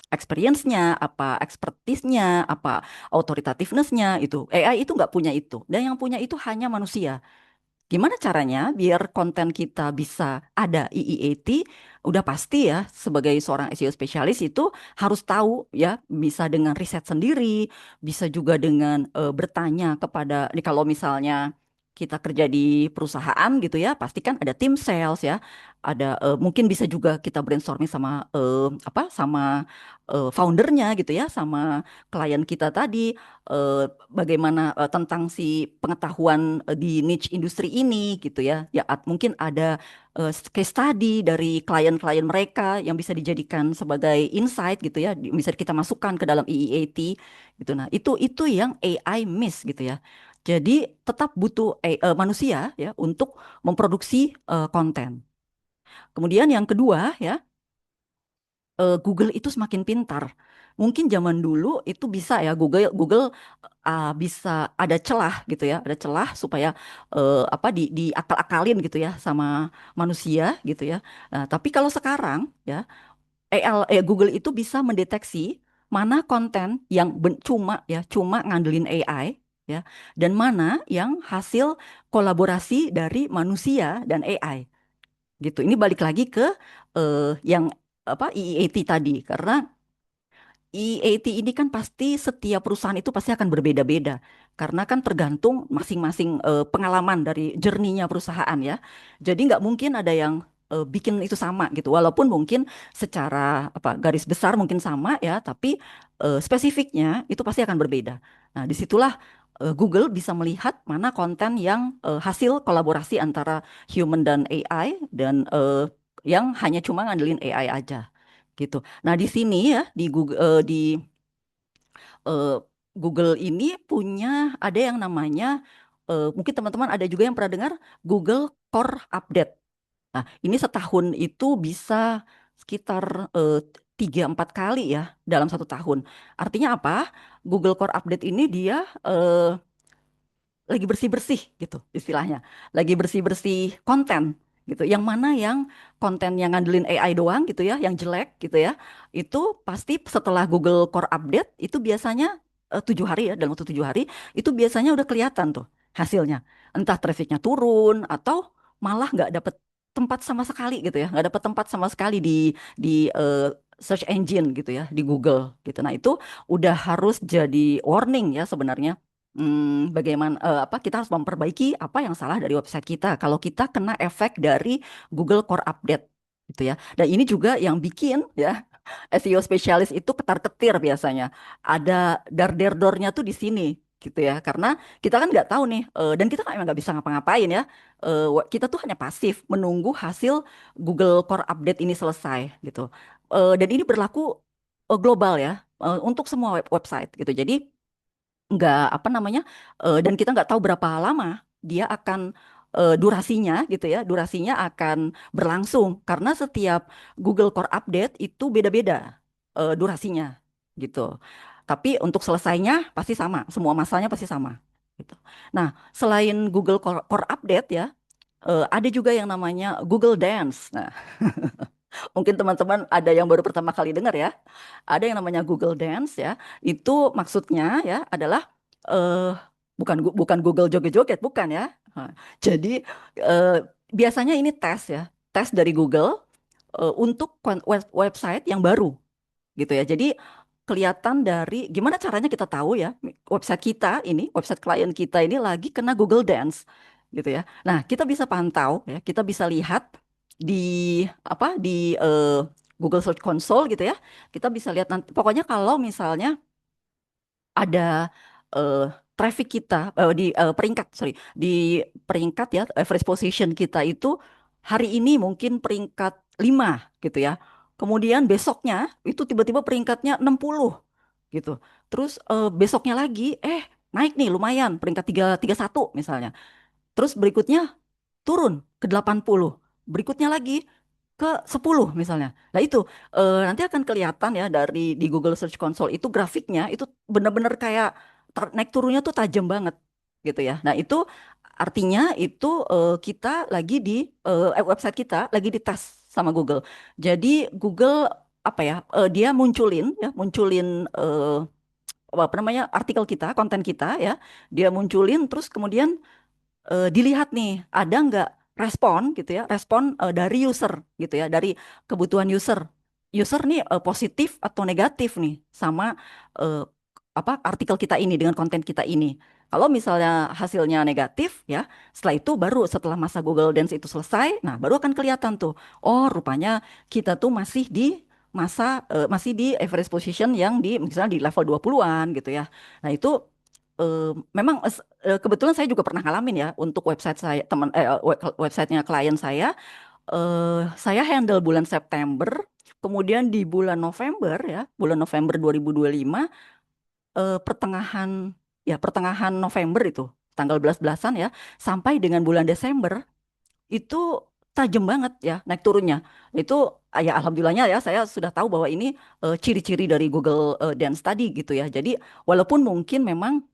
experience-nya, apa expertise-nya, apa authoritative-ness-nya itu. AI itu nggak punya itu. Dan yang punya itu hanya manusia. Gimana caranya biar konten kita bisa ada EEAT? Udah pasti ya, sebagai seorang SEO spesialis itu harus tahu ya, bisa dengan riset sendiri, bisa juga dengan bertanya kepada, nih kalau misalnya kita kerja di perusahaan gitu ya, pasti kan ada tim sales ya, ada mungkin bisa juga kita brainstorming sama sama foundernya gitu ya, sama klien kita tadi bagaimana tentang si pengetahuan di niche industri ini gitu ya. Ya mungkin ada case study dari klien-klien mereka yang bisa dijadikan sebagai insight gitu ya, bisa kita masukkan ke dalam EEAT gitu. Nah, itu yang AI miss gitu ya. Jadi tetap butuh manusia ya untuk memproduksi konten. Kemudian yang kedua ya Google itu semakin pintar. Mungkin zaman dulu itu bisa ya Google Google bisa ada celah gitu ya, ada celah supaya apa diakal-akalin gitu ya sama manusia gitu ya. Nah, tapi kalau sekarang ya Google itu bisa mendeteksi mana konten yang cuma ngandelin AI ya, dan mana yang hasil kolaborasi dari manusia dan AI gitu. Ini balik lagi ke yang apa EEAT tadi, karena EAT ini kan pasti setiap perusahaan itu pasti akan berbeda-beda karena kan tergantung masing-masing pengalaman dari journey-nya perusahaan ya. Jadi nggak mungkin ada yang bikin itu sama gitu. Walaupun mungkin secara apa garis besar mungkin sama ya, tapi spesifiknya itu pasti akan berbeda. Nah, disitulah Google bisa melihat mana konten yang hasil kolaborasi antara human dan AI dan yang hanya cuma ngandelin AI aja gitu. Nah, di sini ya di Google eh, Google ini punya ada yang namanya mungkin teman-teman ada juga yang pernah dengar Google Core Update. Nah, ini setahun itu bisa sekitar eh, 3-4 kali ya dalam 1 tahun. Artinya apa? Google Core Update ini dia lagi bersih-bersih gitu istilahnya. Lagi bersih-bersih konten gitu. Yang mana yang konten yang ngandelin AI doang gitu ya, yang jelek gitu ya. Itu pasti setelah Google Core Update itu biasanya 7 hari ya, dalam waktu 7 hari itu biasanya udah kelihatan tuh hasilnya. Entah trafficnya turun atau malah nggak dapet tempat sama sekali gitu ya, nggak dapet tempat sama sekali di search engine gitu ya, di Google gitu. Nah itu udah harus jadi warning ya sebenarnya. Bagaimana apa kita harus memperbaiki apa yang salah dari website kita kalau kita kena efek dari Google Core Update gitu ya. Dan ini juga yang bikin ya SEO spesialis itu ketar-ketir biasanya. Ada dar-der-dornya tuh di sini gitu ya. Karena kita kan nggak tahu nih dan kita kan emang nggak bisa ngapa-ngapain ya. Kita tuh hanya pasif menunggu hasil Google Core Update ini selesai gitu. Dan ini berlaku global ya untuk semua website gitu. Jadi nggak apa namanya dan kita nggak tahu berapa lama dia akan durasinya gitu ya durasinya akan berlangsung karena setiap Google Core Update itu beda-beda durasinya gitu tapi untuk selesainya pasti sama semua masanya pasti sama gitu. Nah selain Google Core Update ya ada juga yang namanya Google Dance. Nah mungkin teman-teman ada yang baru pertama kali dengar ya. Ada yang namanya Google Dance ya. Itu maksudnya ya adalah eh bukan Google joget-joget bukan ya. Nah, jadi eh, biasanya ini tes ya. Tes dari Google untuk website yang baru gitu ya. Jadi kelihatan dari gimana caranya kita tahu ya website kita ini, website klien kita ini lagi kena Google Dance gitu ya. Nah, kita bisa pantau ya, kita bisa lihat di apa di Google Search Console gitu ya. Kita bisa lihat nanti pokoknya kalau misalnya ada eh, traffic kita di peringkat sorry di peringkat ya average position kita itu hari ini mungkin peringkat 5 gitu ya. Kemudian besoknya itu tiba-tiba peringkatnya 60 gitu. Terus besoknya lagi naik nih lumayan peringkat 31 misalnya. Terus berikutnya turun ke 80. Berikutnya lagi ke 10 misalnya. Nah itu nanti akan kelihatan ya dari di Google Search Console itu grafiknya itu benar-benar kayak naik turunnya tuh tajam banget gitu ya. Nah itu artinya itu kita lagi di website kita lagi dites sama Google. Jadi Google apa ya dia munculin apa namanya artikel kita konten kita ya dia munculin terus kemudian dilihat nih ada nggak respon gitu ya respon dari user gitu ya dari kebutuhan user user nih positif atau negatif nih sama eh, apa artikel kita ini dengan konten kita ini kalau misalnya hasilnya negatif ya setelah itu baru setelah masa Google Dance itu selesai nah baru akan kelihatan tuh oh rupanya kita tuh masih di masih di average position yang di misalnya di level 20-an gitu ya nah itu memang kebetulan saya juga pernah ngalamin ya untuk website saya websitenya klien saya handle bulan September kemudian di bulan November ya bulan November 2025 pertengahan ya pertengahan November itu tanggal belas-belasan ya sampai dengan bulan Desember itu tajam banget ya naik turunnya itu ya alhamdulillahnya ya saya sudah tahu bahwa ini ciri-ciri dari Google Dance tadi gitu ya jadi walaupun mungkin memang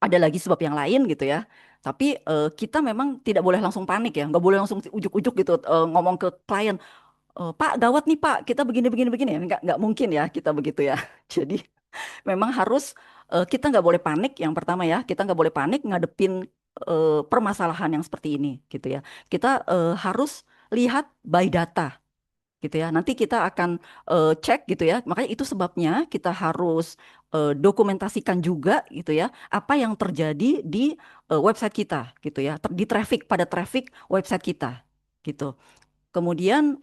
ada lagi sebab yang lain gitu ya. Tapi kita memang tidak boleh langsung panik ya, nggak boleh langsung ujuk-ujuk gitu ngomong ke klien, Pak gawat nih Pak, kita begini begini begini ya, nggak mungkin ya kita begitu ya. Jadi Memang harus kita nggak boleh panik. Yang pertama ya, kita nggak boleh panik ngadepin permasalahan yang seperti ini, gitu ya. Kita harus lihat by data, gitu ya. Nanti kita akan cek, gitu ya. Makanya itu sebabnya kita harus dokumentasikan juga, gitu ya, apa yang terjadi di website kita, gitu ya. Di traffic, pada traffic website kita, gitu. Kemudian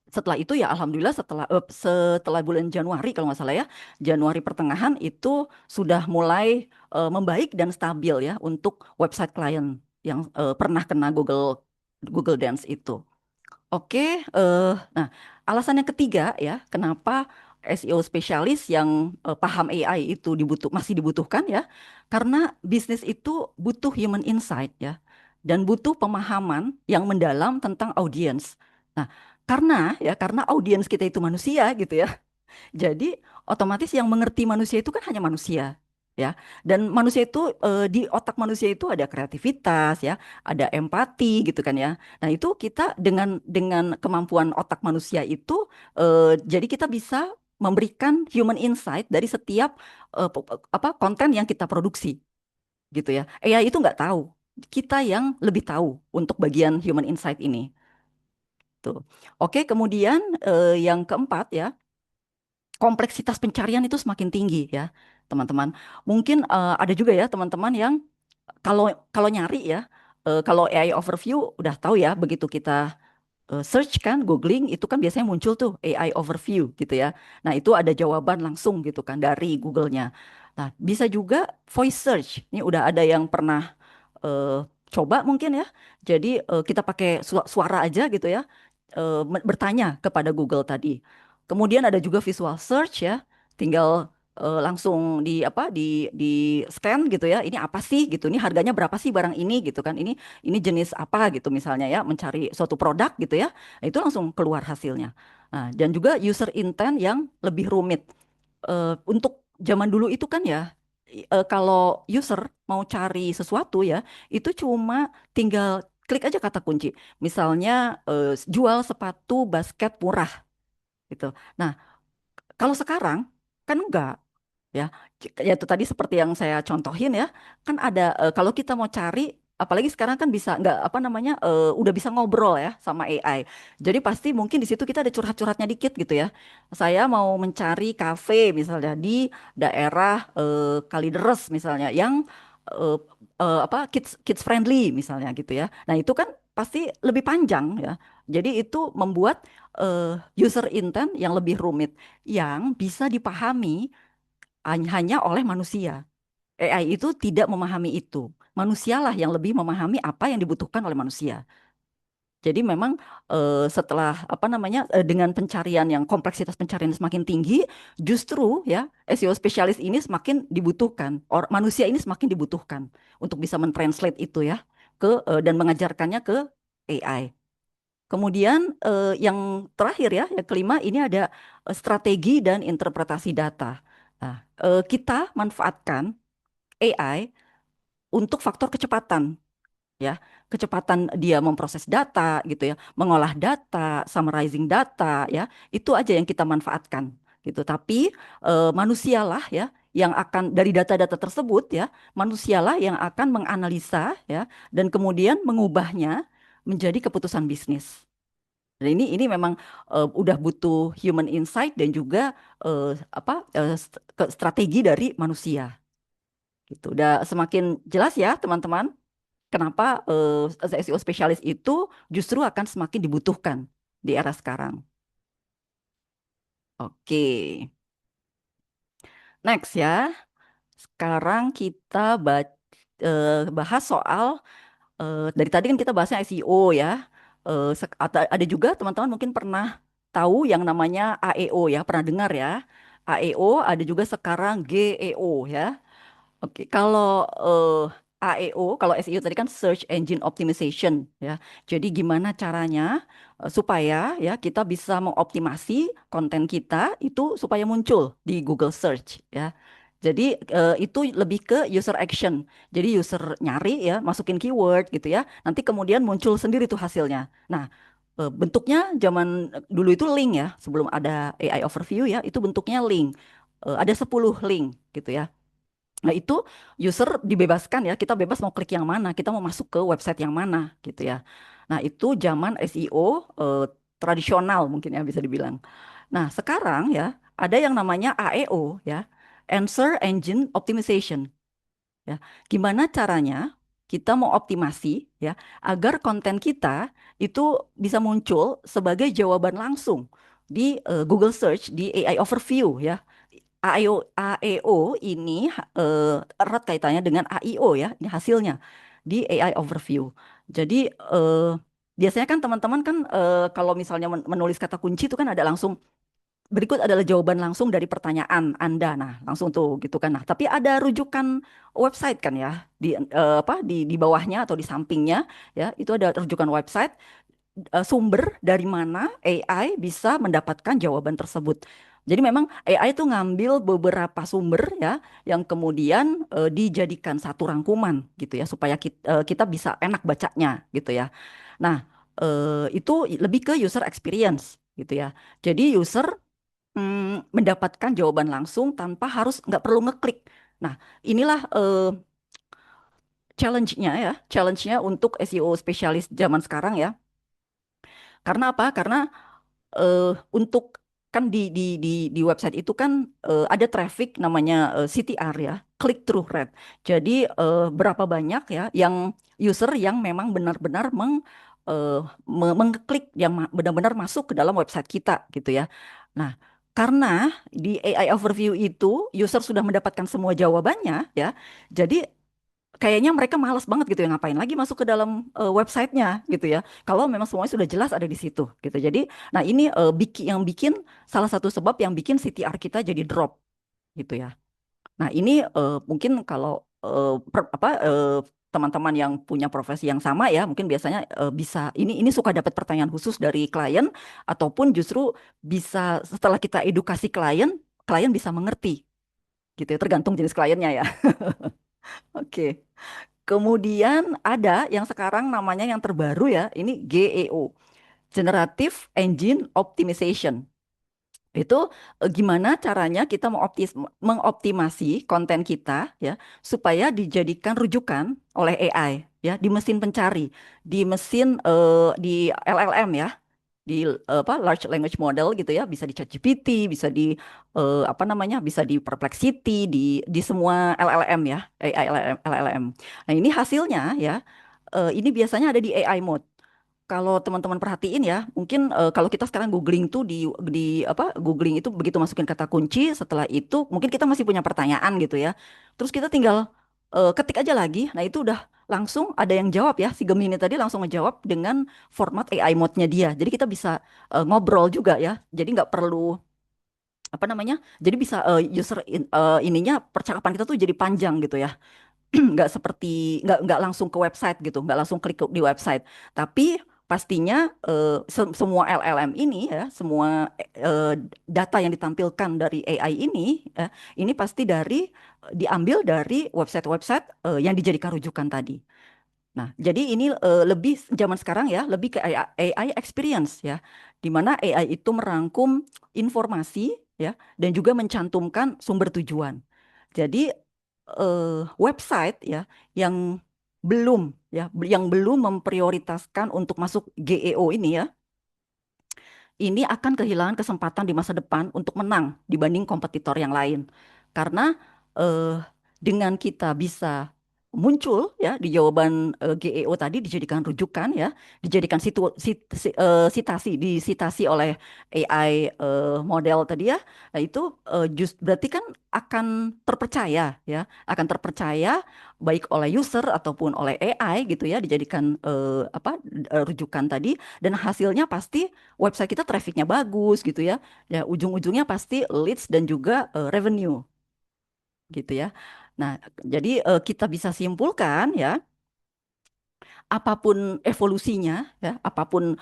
setelah itu ya alhamdulillah setelah bulan Januari kalau nggak salah ya, Januari pertengahan itu sudah mulai membaik dan stabil ya untuk website klien yang pernah kena Google Google Dance itu. Oke, nah alasan yang ketiga ya, kenapa SEO spesialis yang paham AI itu masih dibutuhkan ya, karena bisnis itu butuh human insight ya, dan butuh pemahaman yang mendalam tentang audiens. Nah, karena audiens kita itu manusia gitu ya, jadi otomatis yang mengerti manusia itu kan hanya manusia, ya. Dan manusia itu di otak manusia itu ada kreativitas, ya, ada empati gitu kan ya. Nah itu kita dengan kemampuan otak manusia itu, jadi kita bisa memberikan human insight dari setiap apa konten yang kita produksi, gitu ya. AI itu nggak tahu, kita yang lebih tahu untuk bagian human insight ini. Tuh. Oke, kemudian yang keempat ya, kompleksitas pencarian itu semakin tinggi ya, teman-teman. Mungkin ada juga ya teman-teman yang kalau kalau nyari ya, kalau AI overview udah tahu ya, begitu kita search kan, googling itu kan biasanya muncul tuh AI overview gitu ya. Nah itu ada jawaban langsung gitu kan dari Google-nya. Nah bisa juga voice search. Ini udah ada yang pernah eh, coba mungkin ya. Jadi kita pakai suara aja gitu ya, bertanya kepada Google tadi. Kemudian ada juga visual search ya, tinggal langsung di scan gitu ya. Ini apa sih gitu? Ini harganya berapa sih barang ini gitu kan? Ini jenis apa gitu misalnya ya, mencari suatu produk gitu ya. Nah, itu langsung keluar hasilnya. Nah, dan juga user intent yang lebih rumit. Untuk zaman dulu itu kan ya, kalau user mau cari sesuatu ya, itu cuma tinggal klik aja kata kunci. Misalnya jual sepatu basket murah gitu. Nah, kalau sekarang kan enggak ya. Ya itu tadi seperti yang saya contohin ya, kan ada kalau kita mau cari, apalagi sekarang kan bisa nggak apa namanya, udah bisa ngobrol ya sama AI. Jadi pasti mungkin di situ kita ada curhat-curhatnya dikit gitu ya. Saya mau mencari kafe misalnya di daerah Kalideres misalnya yang eh, apa kids friendly misalnya gitu ya. Nah itu kan pasti lebih panjang ya. Jadi itu membuat user intent yang lebih rumit, yang bisa dipahami hanya oleh manusia. AI itu tidak memahami itu. Manusialah yang lebih memahami apa yang dibutuhkan oleh manusia. Jadi memang setelah apa namanya, dengan pencarian yang kompleksitas pencarian semakin tinggi, justru ya SEO spesialis ini semakin dibutuhkan. Manusia ini semakin dibutuhkan untuk bisa mentranslate itu ya dan mengajarkannya ke AI. Kemudian yang terakhir ya, yang kelima ini ada strategi dan interpretasi data. Nah, kita manfaatkan AI untuk faktor kecepatan ya, kecepatan dia memproses data gitu ya, mengolah data, summarizing data ya, itu aja yang kita manfaatkan gitu. Tapi manusialah ya yang akan dari data-data tersebut ya, manusialah yang akan menganalisa ya dan kemudian mengubahnya menjadi keputusan bisnis. Dan ini memang udah butuh human insight dan juga strategi dari manusia gitu. Udah semakin jelas ya teman-teman, kenapa SEO spesialis itu justru akan semakin dibutuhkan di era sekarang. Oke, next ya. Sekarang kita bahas soal dari tadi kan kita bahasnya SEO ya. Ada juga teman-teman mungkin pernah tahu yang namanya AEO ya, pernah dengar ya. AEO ada juga sekarang GEO ya. Oke, kalau AEO, kalau SEO tadi kan Search Engine Optimization ya. Jadi gimana caranya supaya ya kita bisa mengoptimasi konten kita itu supaya muncul di Google Search ya. Jadi itu lebih ke user action. Jadi user nyari ya, masukin keyword gitu ya. Nanti kemudian muncul sendiri tuh hasilnya. Nah, Bentuknya zaman dulu itu link ya, sebelum ada AI overview ya, itu bentuknya link. Ada 10 link gitu ya. Nah, itu user dibebaskan ya, kita bebas mau klik yang mana, kita mau masuk ke website yang mana gitu ya. Nah, itu zaman SEO tradisional mungkin ya bisa dibilang. Nah, sekarang ya ada yang namanya AEO ya, Answer Engine Optimization ya. Gimana caranya kita mau optimasi ya agar konten kita itu bisa muncul sebagai jawaban langsung di Google Search di AI Overview ya. AEO ini erat kaitannya dengan AIO ya, ini hasilnya di AI Overview. Jadi biasanya kan teman-teman kan kalau misalnya menulis kata kunci itu kan ada langsung berikut adalah jawaban langsung dari pertanyaan Anda. Nah, langsung tuh gitu kan. Nah, tapi ada rujukan website kan ya di apa di bawahnya atau di sampingnya ya, itu ada rujukan website sumber dari mana AI bisa mendapatkan jawaban tersebut. Jadi memang AI itu ngambil beberapa sumber ya yang kemudian dijadikan satu rangkuman gitu ya supaya kita bisa enak bacanya gitu ya. Nah, itu lebih ke user experience gitu ya. Jadi user mendapatkan jawaban langsung tanpa harus nggak perlu ngeklik. Nah, inilah challenge-nya ya, challenge-nya untuk SEO spesialis zaman sekarang ya. Karena apa? Karena untuk kan di website itu kan ada traffic namanya CTR ya, click through rate. Jadi berapa banyak ya yang user yang memang benar-benar mengklik yang benar-benar masuk ke dalam website kita gitu ya. Nah, karena di AI overview itu user sudah mendapatkan semua jawabannya ya. Jadi kayaknya mereka malas banget gitu ya ngapain lagi masuk ke dalam websitenya gitu ya. Kalau memang semuanya sudah jelas ada di situ gitu. Jadi, nah ini yang bikin salah satu sebab yang bikin CTR kita jadi drop gitu ya. Nah ini mungkin kalau teman-teman yang punya profesi yang sama ya, mungkin biasanya bisa ini suka dapat pertanyaan khusus dari klien ataupun justru bisa setelah kita edukasi klien, klien bisa mengerti gitu ya. Tergantung jenis kliennya ya. Oke. Kemudian ada yang sekarang namanya yang terbaru ya, ini GEO, Generative Engine Optimization. Itu gimana caranya kita mengoptimasi konten kita ya supaya dijadikan rujukan oleh AI ya di mesin pencari, di mesin di LLM ya, di apa large language model gitu ya, bisa di ChatGPT, bisa di apa namanya, bisa di Perplexity, di semua LLM ya, AI LLM. Nah, ini hasilnya ya, ini biasanya ada di AI mode. Kalau teman-teman perhatiin ya, mungkin kalau kita sekarang googling tuh di apa googling itu begitu masukin kata kunci, setelah itu mungkin kita masih punya pertanyaan gitu ya. Terus kita tinggal ketik aja lagi. Nah, itu udah langsung ada yang jawab ya. Si Gemini tadi langsung ngejawab dengan format AI mode-nya dia. Jadi kita bisa ngobrol juga ya. Jadi nggak perlu apa namanya? Jadi bisa ininya percakapan kita tuh jadi panjang gitu ya. Nggak seperti nggak langsung ke website gitu, nggak langsung klik di website, tapi pastinya semua LLM ini ya, semua data yang ditampilkan dari AI ini ini pasti diambil dari website-website yang dijadikan rujukan tadi. Nah, jadi ini lebih zaman sekarang ya, lebih ke AI experience ya, di mana AI itu merangkum informasi ya dan juga mencantumkan sumber tujuan. Jadi website ya yang yang belum memprioritaskan untuk masuk GEO ini ya, ini akan kehilangan kesempatan di masa depan untuk menang dibanding kompetitor yang lain. Karena eh, dengan kita bisa muncul ya di jawaban GEO tadi dijadikan rujukan ya, dijadikan disitasi oleh AI model tadi ya. Nah, itu berarti kan akan terpercaya ya, akan terpercaya baik oleh user ataupun oleh AI gitu ya, dijadikan rujukan tadi, dan hasilnya pasti website kita trafficnya bagus gitu ya. Ya ujung-ujungnya pasti leads dan juga revenue gitu ya. Nah, jadi kita bisa simpulkan ya, apapun evolusinya ya, apapun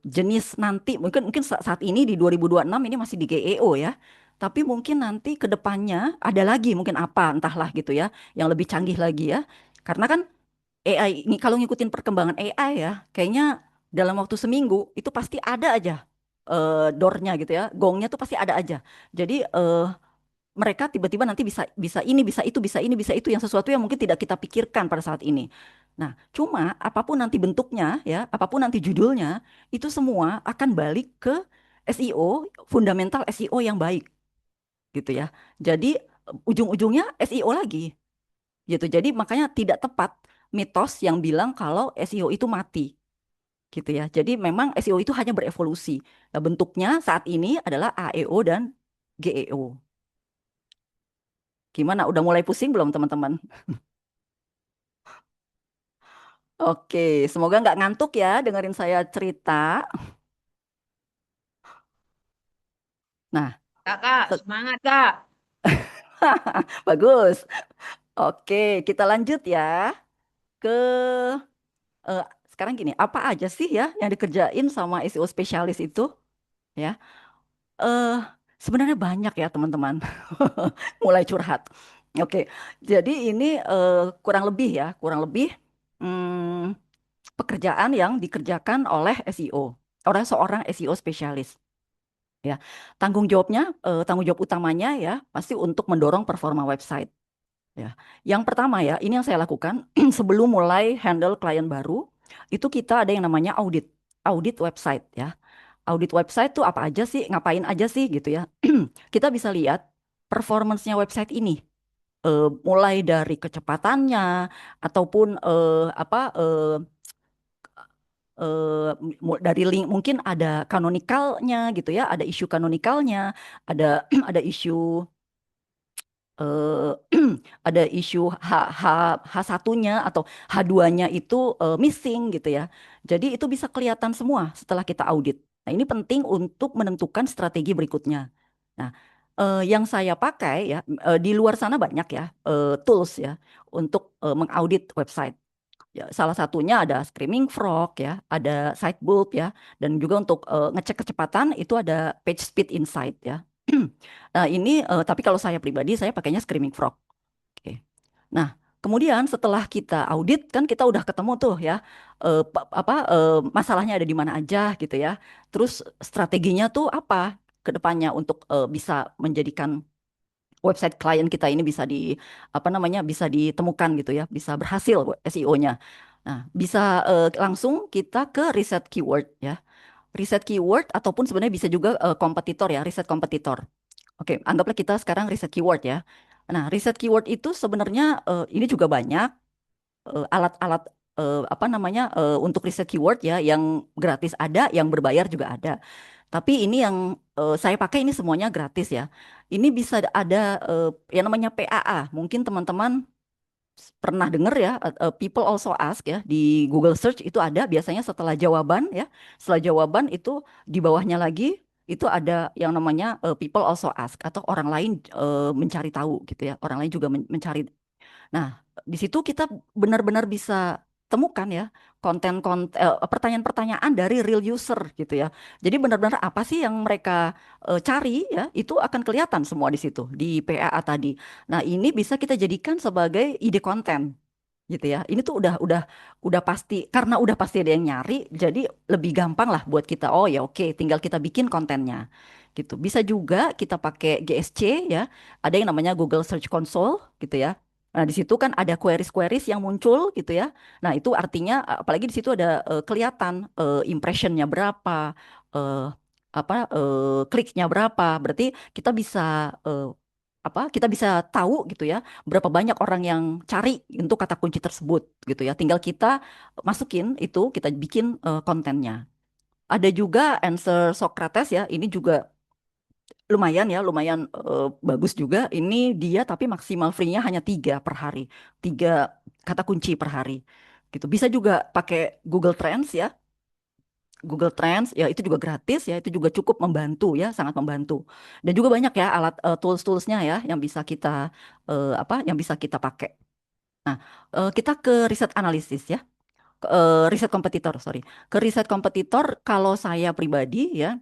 jenis nanti mungkin mungkin saat ini di 2026 ini masih di GEO ya. Tapi mungkin nanti ke depannya ada lagi mungkin apa entahlah gitu ya, yang lebih canggih lagi ya. Karena kan AI ini kalau ngikutin perkembangan AI ya, kayaknya dalam waktu seminggu itu pasti ada aja door-nya gitu ya, gongnya tuh pasti ada aja. Jadi mereka tiba-tiba nanti bisa bisa ini, bisa itu, bisa ini, bisa itu yang sesuatu yang mungkin tidak kita pikirkan pada saat ini. Nah, cuma apapun nanti bentuknya ya, apapun nanti judulnya, itu semua akan balik ke SEO, fundamental SEO yang baik gitu ya. Jadi ujung-ujungnya SEO lagi gitu. Jadi makanya tidak tepat mitos yang bilang kalau SEO itu mati gitu ya. Jadi memang SEO itu hanya berevolusi. Nah, bentuknya saat ini adalah AEO dan GEO. Gimana? Udah mulai pusing belum teman-teman? Oke, semoga nggak ngantuk ya dengerin saya cerita. Nah, Kakak, se- semangat Kak. bagus. Oke, kita lanjut ya ke eh, sekarang gini, apa aja sih ya yang dikerjain sama SEO spesialis itu ya? Eh, Sebenarnya banyak ya teman-teman. Mulai curhat. Oke, jadi ini kurang lebih ya, kurang lebih hmm, pekerjaan yang dikerjakan oleh SEO, oleh seorang SEO spesialis. Ya, tanggung jawab utamanya ya, pasti untuk mendorong performa website. Ya, yang pertama ya, ini yang saya lakukan sebelum mulai handle klien baru, itu kita ada yang namanya audit website ya. Audit website tuh apa aja sih, ngapain aja sih gitu ya. Kita bisa lihat performance-nya website ini. Mulai dari kecepatannya ataupun dari link mungkin ada kanonikalnya gitu ya, ada isu kanonikalnya, ada ada isu eh, ada isu H1-nya atau H2-nya itu missing gitu ya. Jadi itu bisa kelihatan semua setelah kita audit. Nah, ini penting untuk menentukan strategi berikutnya. Nah, yang saya pakai ya di luar sana banyak ya tools ya untuk mengaudit website. Ya, salah satunya ada Screaming Frog ya, ada Sitebulb ya, dan juga untuk ngecek kecepatan itu ada PageSpeed Insight ya. Nah, ini tapi kalau saya pribadi saya pakainya Screaming Frog. Oke. Nah, kemudian setelah kita audit kan kita udah ketemu tuh ya masalahnya ada di mana aja gitu ya. Terus strateginya tuh apa ke depannya untuk bisa menjadikan website klien kita ini bisa apa namanya bisa ditemukan gitu ya, bisa berhasil SEO-nya. Nah, bisa langsung kita ke riset keyword ya. Riset keyword ataupun sebenarnya bisa juga kompetitor ya, riset kompetitor. Oke, anggaplah kita sekarang riset keyword ya. Nah, riset keyword itu sebenarnya ini juga banyak alat-alat apa namanya untuk riset keyword ya, yang gratis ada, yang berbayar juga ada. Tapi ini yang saya pakai ini semuanya gratis ya. Ini bisa ada yang namanya PAA. Mungkin teman-teman pernah dengar ya, people also ask ya, di Google Search itu ada biasanya setelah jawaban ya. Setelah jawaban itu di bawahnya lagi itu ada yang namanya people also ask atau orang lain mencari tahu gitu ya. Orang lain juga mencari. Nah, di situ kita benar-benar bisa temukan ya pertanyaan-pertanyaan dari real user gitu ya. Jadi benar-benar apa sih yang mereka cari ya, itu akan kelihatan semua di situ di PAA tadi. Nah, ini bisa kita jadikan sebagai ide konten gitu ya. Ini tuh udah pasti karena udah pasti ada yang nyari, jadi lebih gampang lah buat kita. Oh ya oke, tinggal kita bikin kontennya. Gitu. Bisa juga kita pakai GSC ya. Ada yang namanya Google Search Console gitu ya. Nah, di situ kan ada queries-queries yang muncul gitu ya. Nah, itu artinya apalagi di situ ada kelihatan impressionnya berapa, eh, kliknya berapa. Berarti kita bisa kita bisa tahu gitu ya berapa banyak orang yang cari untuk kata kunci tersebut gitu ya. Tinggal kita masukin itu, kita bikin kontennya. Ada juga Answer Socrates ya. Ini juga lumayan ya, lumayan bagus juga. Ini dia tapi maksimal free-nya hanya 3 per hari, 3 kata kunci per hari. Gitu. Bisa juga pakai Google Trends ya. Google Trends ya itu juga gratis ya, itu juga cukup membantu ya, sangat membantu. Dan juga banyak ya alat tools-toolsnya ya yang bisa kita yang bisa kita pakai. Nah, kita ke riset analisis ya, riset kompetitor, sorry. Ke riset kompetitor kalau saya pribadi ya,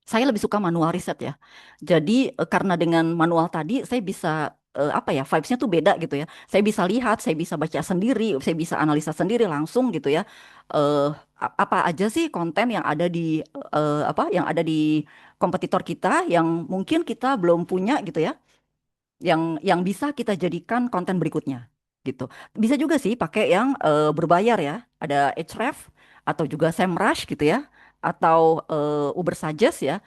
saya lebih suka manual riset ya. Jadi karena dengan manual tadi saya bisa apa ya vibes-nya tuh beda gitu ya. Saya bisa lihat, saya bisa baca sendiri, saya bisa analisa sendiri langsung gitu ya. apa aja sih konten yang ada di yang ada di kompetitor kita yang mungkin kita belum punya gitu ya, yang bisa kita jadikan konten berikutnya gitu. Bisa juga sih pakai yang berbayar ya, ada Ahrefs atau juga SEMrush gitu ya, atau Uber Suggest ya.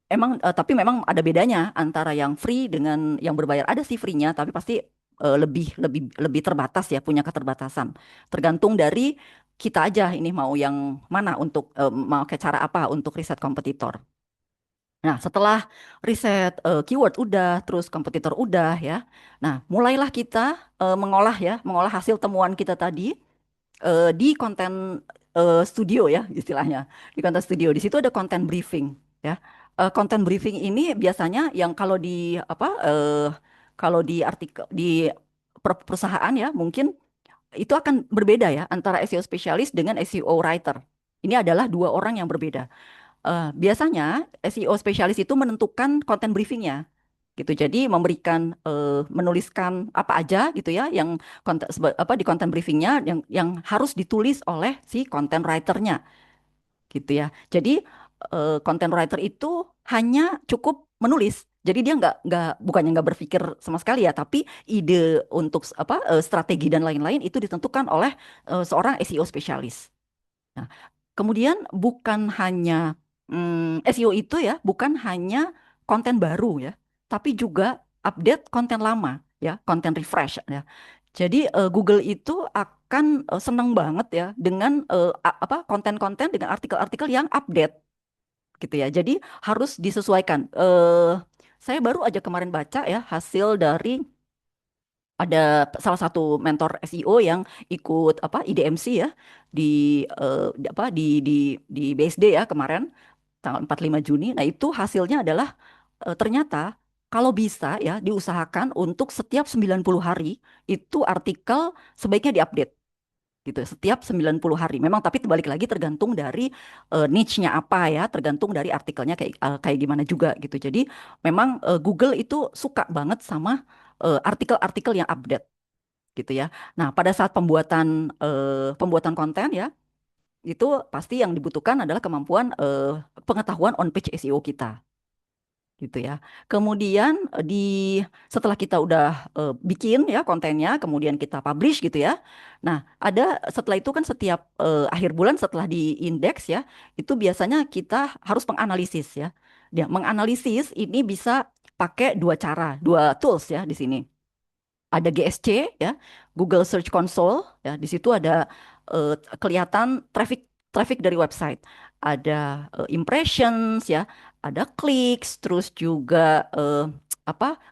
Tapi memang ada bedanya antara yang free dengan yang berbayar. Ada sih free-nya, tapi pasti lebih lebih lebih terbatas ya, punya keterbatasan. Tergantung dari kita aja ini mau yang mana untuk mau ke cara apa untuk riset kompetitor. Nah, setelah riset keyword udah, terus kompetitor udah ya. Nah, mulailah kita mengolah hasil temuan kita tadi di konten studio ya istilahnya. Di konten studio. Di situ ada konten briefing ya. Konten briefing ini biasanya yang kalau di artikel di perusahaan ya mungkin itu akan berbeda ya antara SEO spesialis dengan SEO writer. Ini adalah dua orang yang berbeda. Biasanya SEO spesialis itu menentukan konten briefingnya gitu. Jadi menuliskan apa aja gitu ya yang di konten briefingnya yang harus ditulis oleh si konten writernya gitu ya. Jadi content writer itu hanya cukup menulis. Jadi dia bukannya nggak berpikir sama sekali ya, tapi ide untuk strategi dan lain-lain itu ditentukan oleh seorang SEO spesialis. Nah, kemudian bukan hanya SEO itu ya, bukan hanya konten baru ya, tapi juga update konten lama ya, konten refresh ya. Jadi Google itu akan senang banget ya dengan konten-konten dengan artikel-artikel yang update gitu ya. Jadi harus disesuaikan. Saya baru aja kemarin baca ya hasil dari ada salah satu mentor SEO yang ikut IDMC ya di di BSD ya kemarin tanggal 45 Juni. Nah, itu hasilnya adalah ternyata kalau bisa ya diusahakan untuk setiap 90 hari itu artikel sebaiknya diupdate gitu setiap 90 hari. Memang tapi balik lagi tergantung dari niche-nya apa ya, tergantung dari artikelnya kayak gimana juga gitu. Jadi memang Google itu suka banget sama artikel-artikel yang update gitu ya. Nah, pada saat pembuatan konten ya, itu pasti yang dibutuhkan adalah kemampuan pengetahuan on page SEO kita gitu ya. Kemudian setelah kita udah bikin ya kontennya, kemudian kita publish gitu ya. Nah, setelah itu kan setiap akhir bulan setelah di indeks ya, itu biasanya kita harus menganalisis ya. Dia menganalisis ini bisa pakai dua cara, dua tools ya di sini. Ada GSC ya, Google Search Console ya. Di situ ada kelihatan traffic dari website. Ada impressions ya, ada clicks, terus juga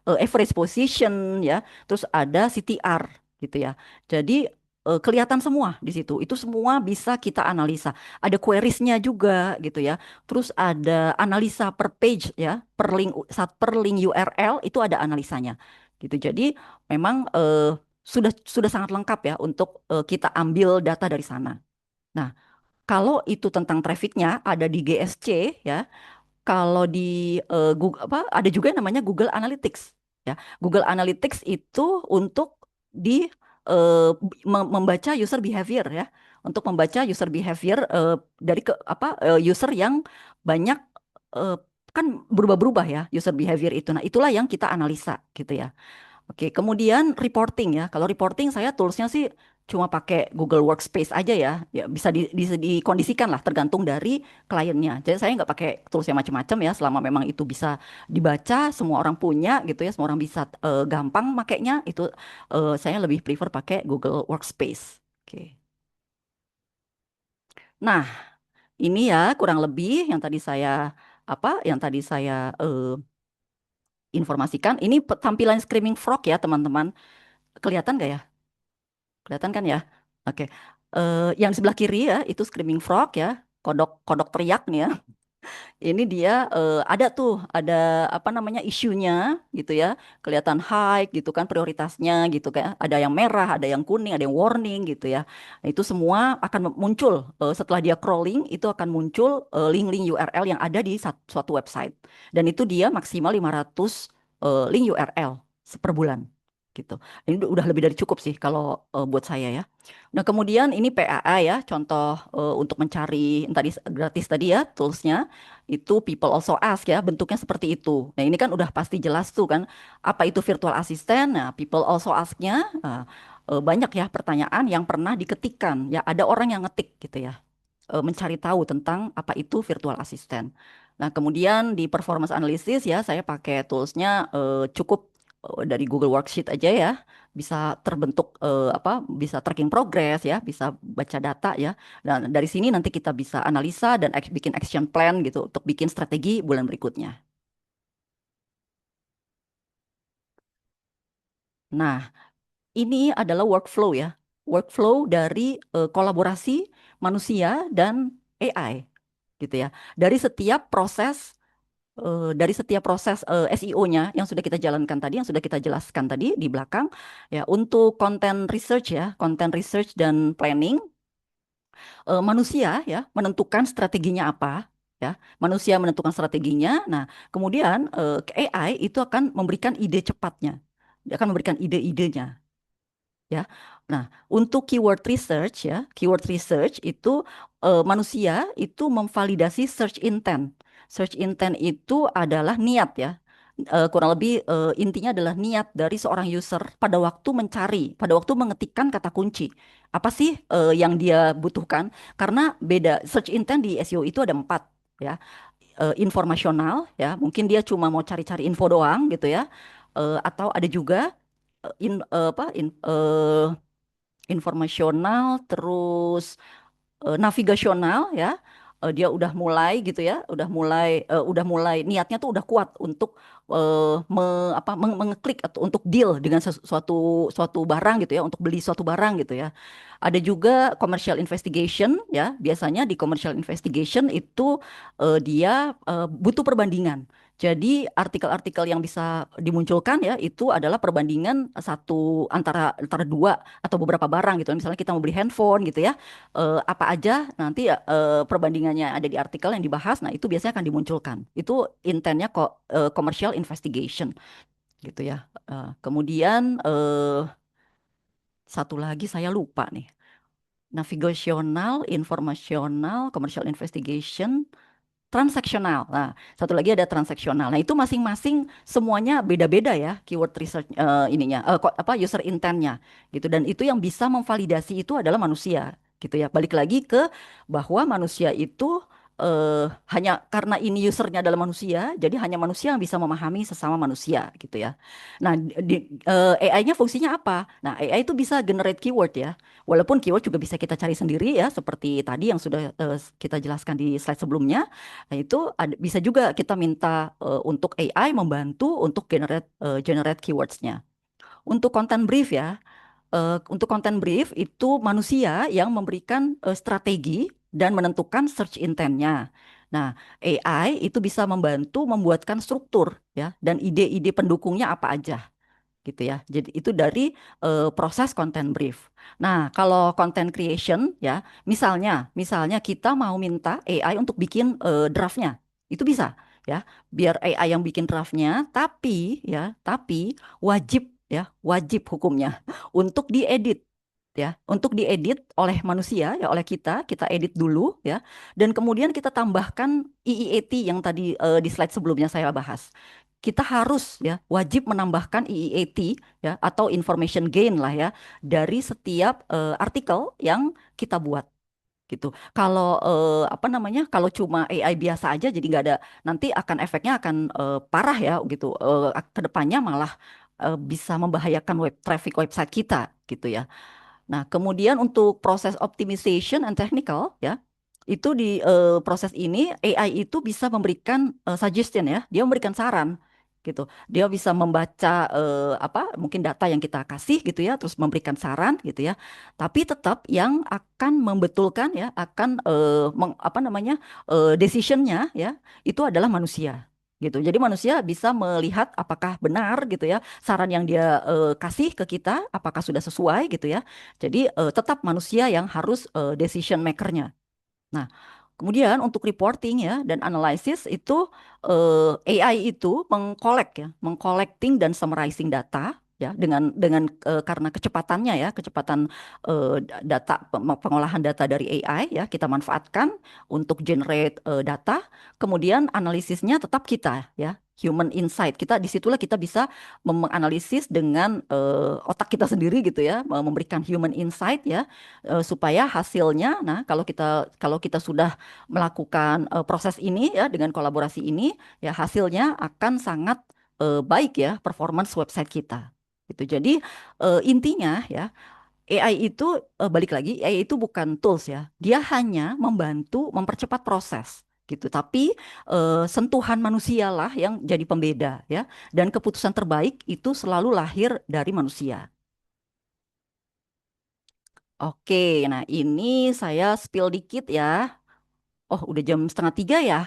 average position ya, terus ada CTR gitu ya. Jadi kelihatan semua di situ. Itu semua bisa kita analisa. Ada queriesnya juga gitu ya. Terus ada analisa per page ya, per link URL itu ada analisanya gitu. Jadi memang sudah sangat lengkap ya untuk kita ambil data dari sana. Nah, kalau itu tentang trafficnya ada di GSC ya. Kalau di Google ada juga yang namanya Google Analytics ya. Google Analytics itu untuk di membaca user behavior ya. Untuk membaca user behavior dari user yang banyak eh, kan berubah-berubah ya user behavior itu. Nah, itulah yang kita analisa gitu ya. Oke, kemudian reporting ya. Kalau reporting saya toolsnya sih cuma pakai Google Workspace aja ya. Ya bisa dikondisikan lah tergantung dari kliennya. Jadi saya nggak pakai tools yang macam-macam ya. Selama memang itu bisa dibaca, semua orang punya gitu ya. Semua orang bisa gampang makainya. Itu saya lebih prefer pakai Google Workspace. Oke. Nah, ini ya kurang lebih yang tadi saya informasikan. Ini tampilan Screaming Frog ya teman-teman. Kelihatan nggak ya? Kelihatan kan ya? Oke. Yang di sebelah kiri ya, itu Screaming Frog ya. Kodok kodok teriak nih ya. Ini dia ada tuh, ada apa namanya isunya gitu ya. Kelihatan high gitu kan prioritasnya gitu kan. Ada yang merah, ada yang kuning, ada yang warning gitu ya. Nah, itu semua akan muncul setelah dia crawling itu akan muncul link-link URL yang ada di suatu website. Dan itu dia maksimal 500 link URL per bulan. gitu. Ini udah lebih dari cukup sih kalau buat saya ya. Nah, kemudian ini PAA ya, contoh untuk mencari yang tadi gratis tadi ya, toolsnya itu People Also Ask ya, bentuknya seperti itu. Nah, ini kan udah pasti jelas tuh kan, apa itu virtual assistant? Nah, People Also Ask-nya banyak ya pertanyaan yang pernah diketikkan ya, ada orang yang ngetik gitu ya, mencari tahu tentang apa itu virtual assistant. Nah, kemudian di performance analysis ya, saya pakai toolsnya cukup dari Google Worksheet aja ya, bisa terbentuk bisa tracking progress ya, bisa baca data ya. Dan dari sini nanti kita bisa analisa dan bikin action plan gitu untuk bikin strategi bulan berikutnya. Nah, ini adalah workflow ya, workflow dari kolaborasi manusia dan AI gitu ya. Dari setiap proses SEO-nya yang sudah kita jalankan tadi, yang sudah kita jelaskan tadi di belakang, ya untuk konten research ya, konten research dan planning, manusia ya menentukan strateginya apa, ya, manusia menentukan strateginya. Nah, kemudian AI itu akan memberikan ide cepatnya, dia akan memberikan ide-idenya ya. Nah, untuk keyword research ya, keyword research itu manusia itu memvalidasi search intent. Search intent itu adalah niat ya. Kurang lebih intinya adalah niat dari seorang user pada waktu mencari, pada waktu mengetikkan kata kunci. Apa sih yang dia butuhkan? Karena beda search intent di SEO itu ada empat ya. Informasional ya, mungkin dia cuma mau cari-cari info doang gitu ya. Atau ada juga informasional, terus navigasional ya. Dia udah mulai gitu ya, udah mulai niatnya tuh udah kuat untuk mengeklik atau untuk deal dengan suatu suatu barang gitu ya, untuk beli suatu barang gitu ya. Ada juga commercial investigation ya, biasanya di commercial investigation itu dia butuh perbandingan. Jadi artikel-artikel yang bisa dimunculkan ya itu adalah perbandingan satu antara antara dua atau beberapa barang gitu. Misalnya kita mau beli handphone gitu ya, apa aja nanti perbandingannya ada di artikel yang dibahas. Nah, itu biasanya akan dimunculkan. Itu intentnya kok commercial investigation gitu ya. Kemudian satu lagi saya lupa nih. Navigasional, informasional, commercial investigation, transaksional. Nah, satu lagi ada transaksional. Nah, itu masing-masing semuanya beda-beda ya keyword research ininya, apa user intentnya gitu. Dan itu yang bisa memvalidasi itu adalah manusia gitu ya. Balik lagi ke bahwa manusia itu hanya karena ini usernya adalah manusia, jadi hanya manusia yang bisa memahami sesama manusia gitu ya. Nah, AI-nya fungsinya apa? Nah, AI itu bisa generate keyword ya. Walaupun keyword juga bisa kita cari sendiri ya, seperti tadi yang sudah kita jelaskan di slide sebelumnya. Nah, itu bisa juga kita minta untuk AI membantu untuk generate keywords-nya. Untuk content brief ya, untuk content brief itu manusia yang memberikan strategi dan menentukan search intent-nya. Nah, AI itu bisa membantu membuatkan struktur ya dan ide-ide pendukungnya apa aja gitu ya. Jadi itu dari proses content brief. Nah, kalau content creation ya, misalnya kita mau minta AI untuk bikin draftnya, itu bisa ya. Biar AI yang bikin draftnya, tapi wajib ya, wajib hukumnya untuk diedit ya, untuk diedit oleh manusia ya, oleh kita edit dulu ya, dan kemudian kita tambahkan EEAT yang tadi di slide sebelumnya saya bahas. Kita harus ya wajib menambahkan EEAT ya atau information gain lah ya dari setiap artikel yang kita buat gitu. Kalau apa namanya? Kalau cuma AI biasa aja jadi nggak ada, nanti akan efeknya akan parah ya gitu. Ke depannya malah bisa membahayakan web traffic website kita gitu ya. Nah, kemudian untuk proses optimization and technical ya, itu di proses ini AI itu bisa memberikan suggestion ya, dia memberikan saran gitu. Dia bisa membaca apa mungkin data yang kita kasih gitu ya, terus memberikan saran gitu ya. Tapi tetap yang akan membetulkan ya, akan apa namanya decisionnya ya, itu adalah manusia gitu. Jadi manusia bisa melihat apakah benar gitu ya saran yang dia kasih ke kita, apakah sudah sesuai gitu ya. Jadi tetap manusia yang harus decision makernya. Nah, kemudian untuk reporting ya dan analysis itu AI itu mengkolek ya, mengcollecting dan summarizing data ya karena kecepatannya ya kecepatan pengolahan data dari AI ya kita manfaatkan untuk generate data, kemudian analisisnya tetap kita ya human insight, kita disitulah kita bisa menganalisis dengan otak kita sendiri gitu ya, memberikan human insight ya, supaya hasilnya, nah kalau kita sudah melakukan proses ini ya dengan kolaborasi ini ya hasilnya akan sangat baik ya performance website kita gitu. Jadi intinya ya AI itu balik lagi AI itu bukan tools ya. Dia hanya membantu mempercepat proses gitu. Tapi sentuhan manusialah yang jadi pembeda ya. Dan keputusan terbaik itu selalu lahir dari manusia. Oke, nah ini saya spill dikit ya. Oh, udah jam setengah tiga ya.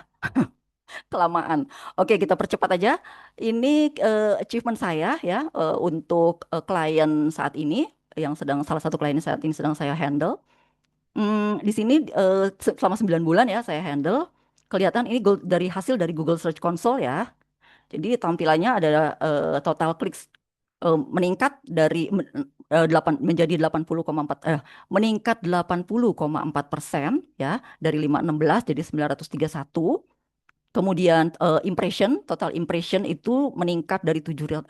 Kelamaan. Oke, kita percepat aja. Ini achievement saya ya untuk klien saat ini yang sedang salah satu klien saat ini sedang saya handle. Di sini selama 9 bulan ya saya handle. Kelihatan ini dari hasil dari Google Search Console ya. Jadi tampilannya ada total clicks meningkat dari 8 menjadi 80,4 meningkat 80,4% ya dari 516 jadi 931. Kemudian total impression itu meningkat dari 7.000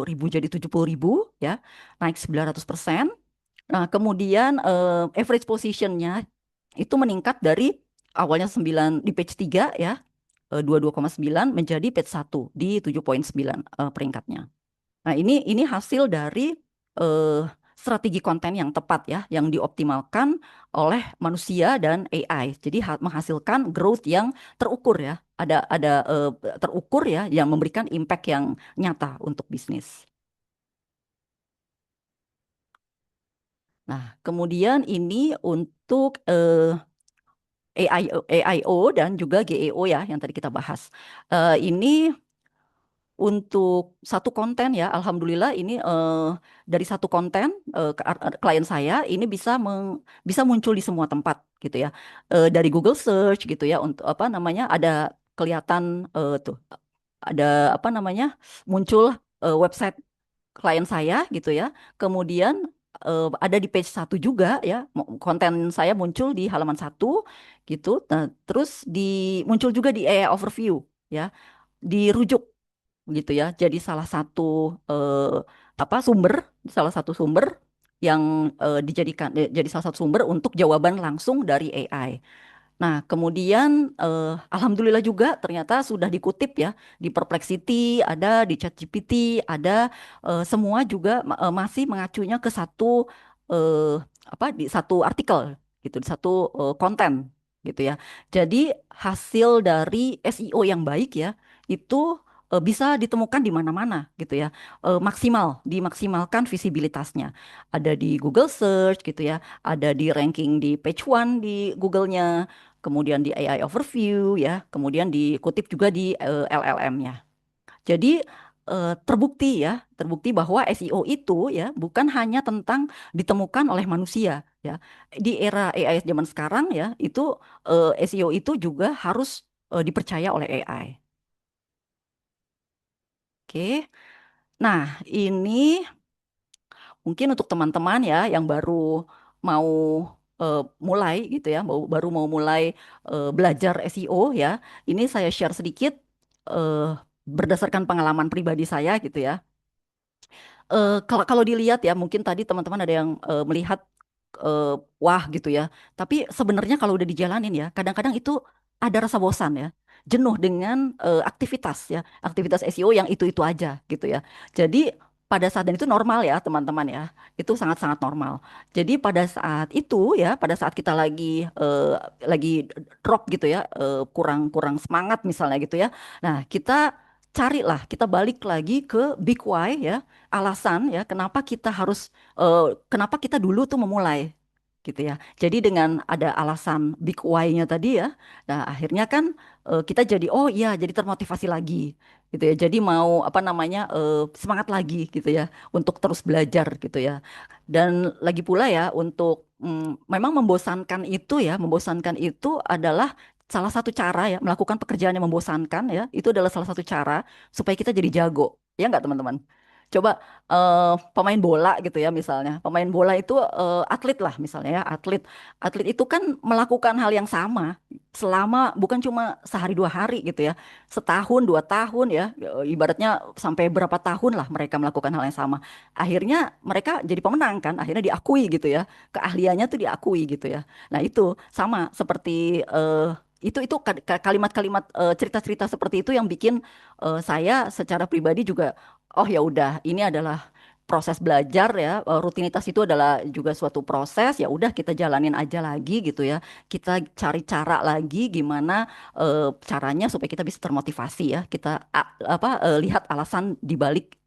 jadi 70.000 ya, naik 900%. Nah, kemudian average positionnya itu meningkat dari awalnya 9 di page 3 ya, 22,9 menjadi page 1 di 7,9 peringkatnya. Nah, ini hasil dari eh, strategi konten yang tepat ya, yang dioptimalkan oleh manusia dan AI. Jadi menghasilkan growth yang terukur ya, ada terukur ya, yang memberikan impact yang nyata untuk bisnis. Nah, kemudian ini untuk AIO dan juga GEO ya, yang tadi kita bahas. Ini untuk satu konten ya, alhamdulillah ini dari satu konten klien saya ini bisa muncul di semua tempat gitu ya. Dari Google Search gitu ya untuk apa namanya ada kelihatan tuh ada apa namanya muncul website klien saya gitu ya. Kemudian ada di page satu juga ya, konten saya muncul di halaman satu gitu. Nah, terus muncul juga di AI overview ya, dirujuk gitu ya. Jadi salah satu sumber yang jadi salah satu sumber untuk jawaban langsung dari AI. Nah, kemudian alhamdulillah juga ternyata sudah dikutip ya di Perplexity, ada di ChatGPT, ada semua juga masih mengacunya ke eh, di satu artikel gitu, di satu konten gitu ya. Jadi hasil dari SEO yang baik ya itu bisa ditemukan di mana-mana gitu ya. Dimaksimalkan visibilitasnya. Ada di Google Search gitu ya, ada di ranking di page one di Google-nya, kemudian di AI overview ya, kemudian dikutip juga di LLM-nya. Jadi terbukti bahwa SEO itu ya bukan hanya tentang ditemukan oleh manusia ya. Di era AI zaman sekarang ya, itu SEO itu juga harus dipercaya oleh AI. Oke. Nah, ini mungkin untuk teman-teman ya yang baru mau mulai gitu ya, baru mau mulai belajar SEO ya. Ini saya share sedikit eh, berdasarkan pengalaman pribadi saya gitu ya. Kalau kalau dilihat ya, mungkin tadi teman-teman ada yang melihat wah gitu ya. Tapi sebenarnya kalau udah dijalanin ya, kadang-kadang itu ada rasa bosan ya, jenuh dengan aktivitas ya, aktivitas SEO yang itu-itu aja gitu ya. Jadi pada saat dan itu normal ya teman-teman ya, itu sangat-sangat normal. Jadi pada saat kita lagi drop gitu ya, kurang kurang semangat misalnya gitu ya. Nah kita balik lagi ke big why ya, alasan ya kenapa kita dulu tuh memulai gitu ya. Jadi dengan ada alasan big why-nya tadi ya, nah akhirnya kan kita jadi oh iya jadi termotivasi lagi gitu ya. Jadi mau apa namanya semangat lagi gitu ya untuk terus belajar gitu ya. Dan lagi pula ya untuk memang membosankan itu adalah salah satu cara ya melakukan pekerjaan yang membosankan ya itu adalah salah satu cara supaya kita jadi jago ya nggak teman-teman. Coba pemain bola gitu ya misalnya. Pemain bola itu atlet lah misalnya ya, atlet. Atlet itu kan melakukan hal yang sama selama bukan cuma sehari dua hari gitu ya. Setahun, 2 tahun ya. Ibaratnya sampai berapa tahun lah mereka melakukan hal yang sama. Akhirnya mereka jadi pemenang kan, akhirnya diakui gitu ya. Keahliannya tuh diakui gitu ya. Nah, itu sama seperti itu kalimat-kalimat cerita-cerita seperti itu yang bikin saya secara pribadi juga oh ya udah ini adalah proses belajar ya, rutinitas itu adalah juga suatu proses, ya udah kita jalanin aja lagi gitu ya. Kita cari cara lagi gimana caranya supaya kita bisa termotivasi ya. Kita lihat alasan dibalik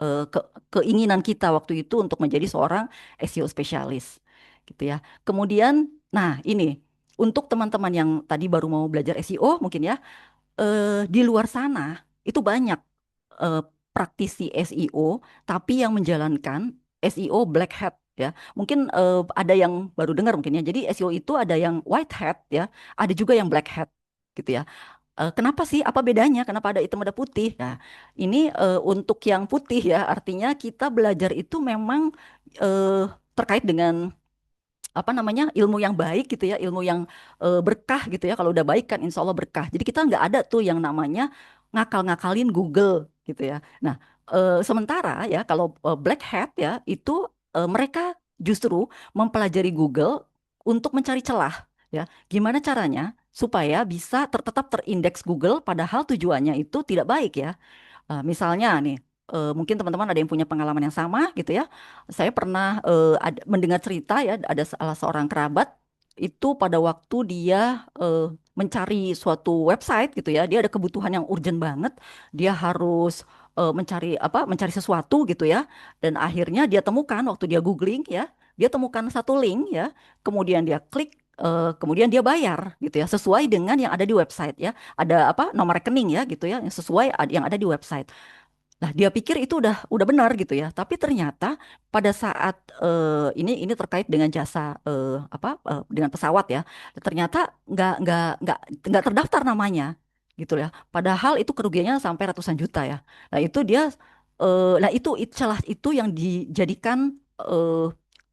keinginan kita waktu itu untuk menjadi seorang SEO spesialis gitu ya. Kemudian nah ini untuk teman-teman yang tadi baru mau belajar SEO mungkin ya, di luar sana itu banyak eh, praktisi SEO tapi yang menjalankan SEO black hat ya. Mungkin ada yang baru dengar mungkin ya. Jadi SEO itu ada yang white hat ya, ada juga yang black hat gitu ya. Kenapa sih? Apa bedanya? Kenapa ada hitam ada putih? Nah, ini untuk yang putih ya, artinya kita belajar itu memang eh, terkait dengan apa namanya ilmu yang baik gitu ya, ilmu yang berkah gitu ya. Kalau udah baik kan insya Allah berkah. Jadi kita nggak ada tuh yang namanya ngakal-ngakalin Google gitu ya. Nah, sementara ya kalau black hat ya itu mereka justru mempelajari Google untuk mencari celah ya. Gimana caranya supaya bisa tetap terindeks Google padahal tujuannya itu tidak baik ya. Misalnya nih, mungkin teman-teman ada yang punya pengalaman yang sama gitu ya. Saya pernah mendengar cerita ya, ada salah seorang kerabat itu pada waktu dia mencari suatu website gitu ya, dia ada kebutuhan yang urgent banget, dia harus mencari sesuatu gitu ya, dan akhirnya dia temukan waktu dia googling ya, dia temukan satu link ya, kemudian dia klik. Kemudian dia bayar gitu ya sesuai dengan yang ada di website ya, ada apa nomor rekening ya gitu ya yang sesuai yang ada di website. Nah, dia pikir itu udah benar gitu ya. Tapi ternyata pada saat ini terkait dengan jasa dengan pesawat ya. Ternyata nggak terdaftar namanya gitu ya. Padahal itu kerugiannya sampai ratusan juta ya. Nah, itu dia nah celah itu yang dijadikan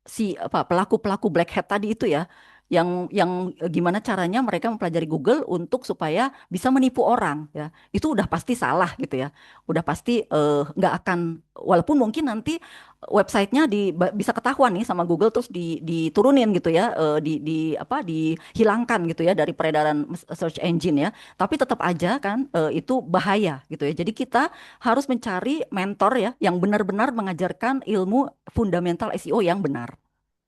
si apa pelaku-pelaku black hat tadi itu ya. Yang gimana caranya mereka mempelajari Google untuk supaya bisa menipu orang ya. Itu udah pasti salah gitu ya, udah pasti nggak akan, walaupun mungkin nanti websitenya bisa ketahuan nih sama Google terus diturunin gitu ya, dihilangkan gitu ya dari peredaran search engine ya, tapi tetap aja kan itu bahaya gitu ya. Jadi kita harus mencari mentor ya yang benar-benar mengajarkan ilmu fundamental SEO yang benar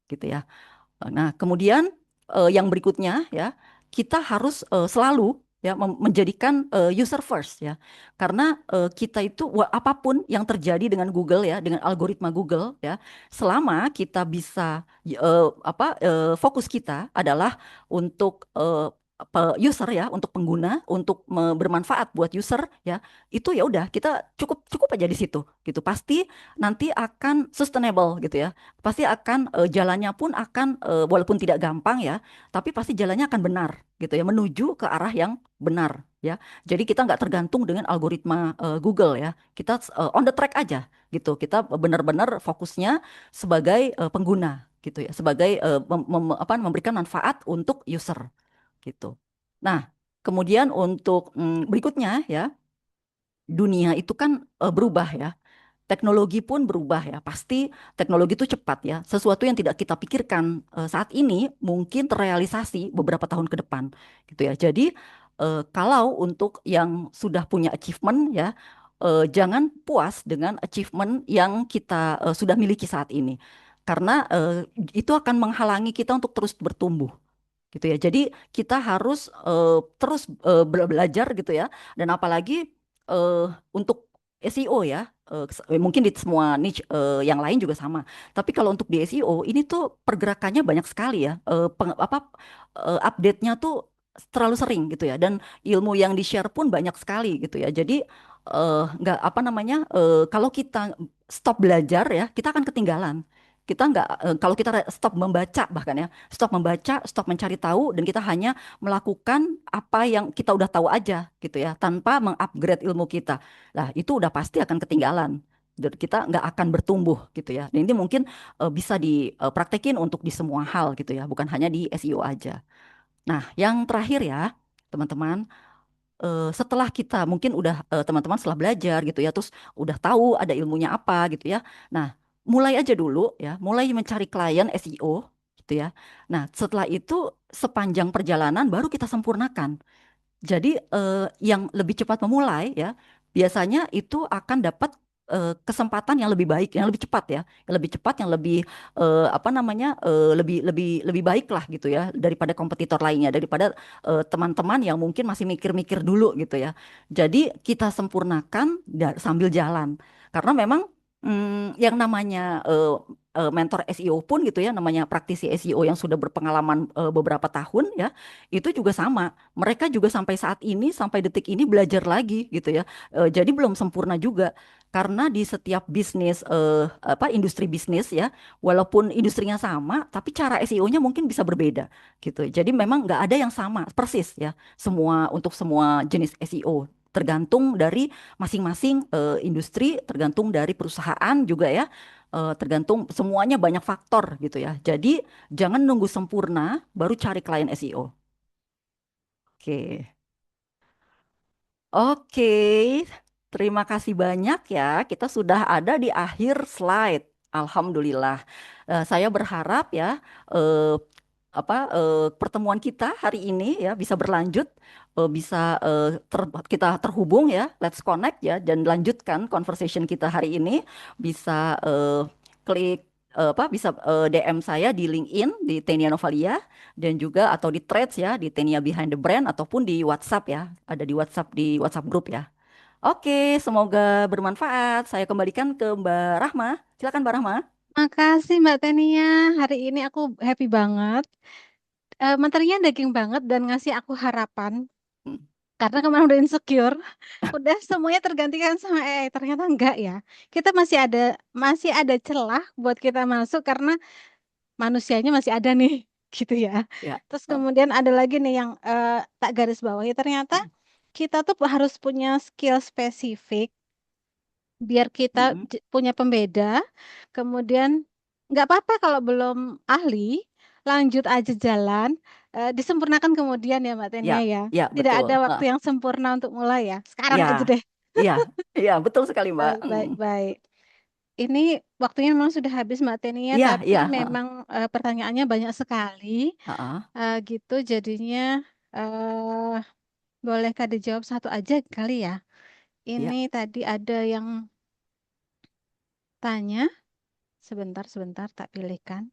gitu ya. Nah, kemudian yang berikutnya ya, kita harus selalu ya menjadikan user first ya. Karena kita itu apapun yang terjadi dengan Google ya, dengan algoritma Google ya, selama kita bisa fokus kita adalah untuk user ya, untuk pengguna, untuk bermanfaat buat user ya, itu ya udah kita cukup cukup aja di situ gitu. Pasti nanti akan sustainable gitu ya, pasti akan jalannya pun akan walaupun tidak gampang ya, tapi pasti jalannya akan benar gitu ya, menuju ke arah yang benar ya. Jadi kita nggak tergantung dengan algoritma Google ya. Kita on the track aja gitu. Kita benar-benar fokusnya sebagai pengguna gitu ya, sebagai memberikan manfaat untuk user gitu. Nah, kemudian untuk berikutnya ya, dunia itu kan berubah ya. Teknologi pun berubah ya. Pasti teknologi itu cepat ya. Sesuatu yang tidak kita pikirkan saat ini mungkin terrealisasi beberapa tahun ke depan gitu ya. Jadi kalau untuk yang sudah punya achievement ya, jangan puas dengan achievement yang kita sudah miliki saat ini. Karena itu akan menghalangi kita untuk terus bertumbuh gitu ya. Jadi kita harus terus belajar gitu ya. Dan apalagi untuk SEO ya, mungkin di semua niche yang lain juga sama. Tapi kalau untuk di SEO ini tuh pergerakannya banyak sekali ya. Update-nya tuh terlalu sering gitu ya. Dan ilmu yang di-share pun banyak sekali gitu ya. Jadi nggak apa namanya, kalau kita stop belajar ya, kita akan ketinggalan. Kita nggak, kalau kita stop membaca bahkan ya, stop membaca, stop mencari tahu, dan kita hanya melakukan apa yang kita udah tahu aja gitu ya, tanpa mengupgrade ilmu kita. Nah, itu udah pasti akan ketinggalan Dan kita nggak akan bertumbuh gitu ya. Dan ini mungkin bisa dipraktekin untuk di semua hal gitu ya, bukan hanya di SEO aja. Nah, yang terakhir ya, teman-teman, setelah kita mungkin udah teman-teman setelah belajar gitu ya, terus udah tahu ada ilmunya apa gitu ya. Nah, mulai aja dulu ya, mulai mencari klien SEO gitu ya. Nah, setelah itu sepanjang perjalanan baru kita sempurnakan. Jadi yang lebih cepat memulai ya biasanya itu akan dapat kesempatan yang lebih baik, yang lebih cepat ya, yang lebih cepat, yang lebih apa namanya lebih lebih lebih baik lah gitu ya daripada kompetitor lainnya, daripada teman-teman yang mungkin masih mikir-mikir dulu gitu ya. Jadi kita sempurnakan sambil jalan karena memang yang namanya mentor SEO pun gitu ya, namanya praktisi SEO yang sudah berpengalaman beberapa tahun ya, itu juga sama mereka juga sampai saat ini, sampai detik ini belajar lagi gitu ya. Jadi belum sempurna juga. Karena di setiap bisnis, apa industri bisnis ya, walaupun industrinya sama, tapi cara SEO-nya mungkin bisa berbeda gitu. Jadi memang nggak ada yang sama persis ya, semua untuk semua jenis SEO. Tergantung dari masing-masing industri, tergantung dari perusahaan juga ya, tergantung semuanya banyak faktor gitu ya. Jadi jangan nunggu sempurna baru cari klien SEO. Oke. Oke, terima kasih banyak ya. Kita sudah ada di akhir slide. Alhamdulillah. Saya berharap ya pertemuan kita hari ini ya bisa berlanjut, bisa kita terhubung ya. Let's connect ya dan lanjutkan conversation kita hari ini. Bisa klik bisa DM saya di LinkedIn di Tenia Novalia dan juga atau di threads ya di Tenia Behind the Brand ataupun di WhatsApp ya. Ada di WhatsApp grup ya. Oke, semoga bermanfaat. Saya kembalikan ke Mbak Rahma. Silakan Mbak Rahma. Makasih Mbak Tania. Hari ini aku happy banget. Materinya daging banget dan ngasih aku harapan. Hmm, Karena kemarin udah insecure, udah semuanya tergantikan sama AI. Ternyata enggak ya. Kita masih ada celah buat kita masuk karena manusianya masih ada nih, gitu ya. ya. Terus Oh, kemudian ada lagi nih yang tak garis bawahi. Ternyata kita tuh harus punya skill spesifik biar kita mm-mm. punya pembeda. Kemudian nggak apa-apa kalau belum ahli, lanjut aja jalan, disempurnakan kemudian ya Mbak Tenia Ya, ya. ya Tidak ada betul. waktu yang sempurna untuk mulai ya. Sekarang aja Ya, deh. iya, iya betul sekali Mbak. Baik, baik, baik. Ini waktunya memang sudah habis Mbak Tenia, Iya, tapi iya. memang pertanyaannya banyak sekali, Heeh. gitu. Jadinya bolehkah dijawab satu aja kali ya? Ini Iya. tadi ada yang tanya, sebentar, sebentar, tak pilihkan.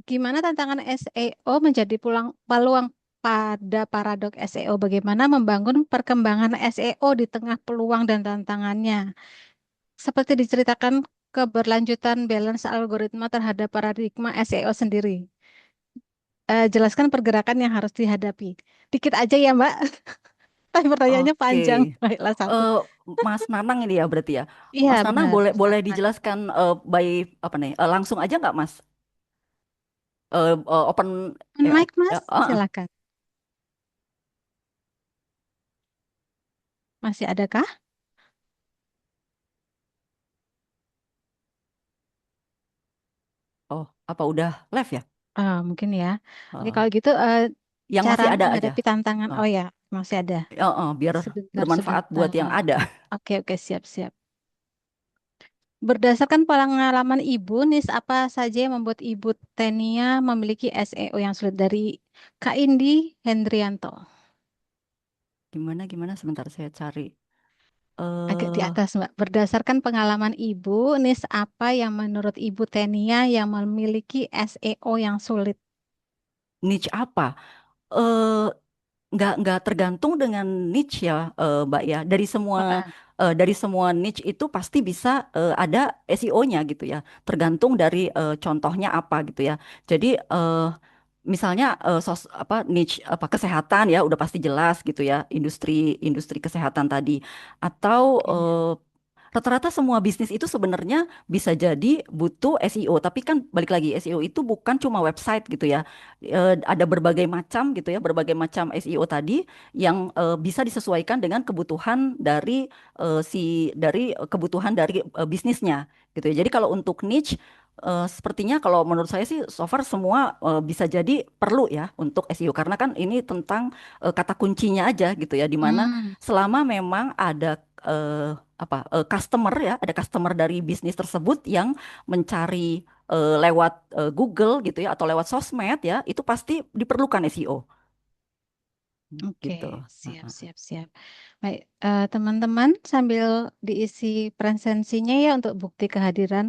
Gimana tantangan SEO menjadi peluang pada paradok SEO? Bagaimana membangun perkembangan SEO di tengah peluang dan tantangannya? Seperti diceritakan keberlanjutan balance algoritma terhadap paradigma SEO sendiri. Jelaskan pergerakan yang harus dihadapi. Dikit aja ya, Mbak. Tapi pertanyaannya Oke. panjang. Baiklah satu. Eh, Mas Nanang ini ya berarti ya. Iya, Mas Nanang benar. boleh boleh Silakan. dijelaskan by apa nih? Langsung aja nggak Mas? Open ya, Mike, ya, Mas, silakan. Masih adakah? Oh, apa udah live ya? Mungkin ya. Oke, Eh, kalau gitu yang cara masih ada aja. menghadapi tantangan. Oh, Oh ya, masih ada. biar Sebentar, bermanfaat buat yang sebentar. ada. Oke, oke, siap, siap. Berdasarkan pengalaman Ibu, nis apa saja yang membuat Ibu Tenia memiliki SEO yang sulit dari Kak Indi Hendrianto? Gimana gimana sebentar saya cari. Agak di Eh atas, Mbak. Berdasarkan pengalaman Ibu, nis apa yang menurut Ibu Tenia yang memiliki SEO yang sulit? Niche apa? Eh nggak tergantung dengan niche ya, Mbak ya. Heeh. Dari semua niche itu pasti bisa ada SEO-nya gitu ya. Tergantung dari contohnya apa gitu ya. Jadi misalnya apa niche apa kesehatan ya udah pasti jelas gitu ya. Industri industri kesehatan tadi. Atau Oke. rata-rata semua bisnis itu sebenarnya bisa jadi butuh SEO, tapi kan balik lagi SEO itu bukan cuma website gitu ya. Ada berbagai macam gitu ya, berbagai macam SEO tadi yang bisa disesuaikan dengan kebutuhan dari kebutuhan dari bisnisnya gitu ya. Jadi kalau untuk niche sepertinya kalau menurut saya sih so far semua bisa jadi perlu ya untuk SEO karena kan ini tentang kata kuncinya aja gitu ya, di mana Hmm, selama memang ada customer ya, ada customer dari bisnis tersebut yang mencari lewat Google gitu ya atau lewat sosmed ya, itu pasti diperlukan SEO oke, gitu. siap, siap, siap. Baik, teman-teman, sambil diisi presensinya ya untuk bukti kehadiran,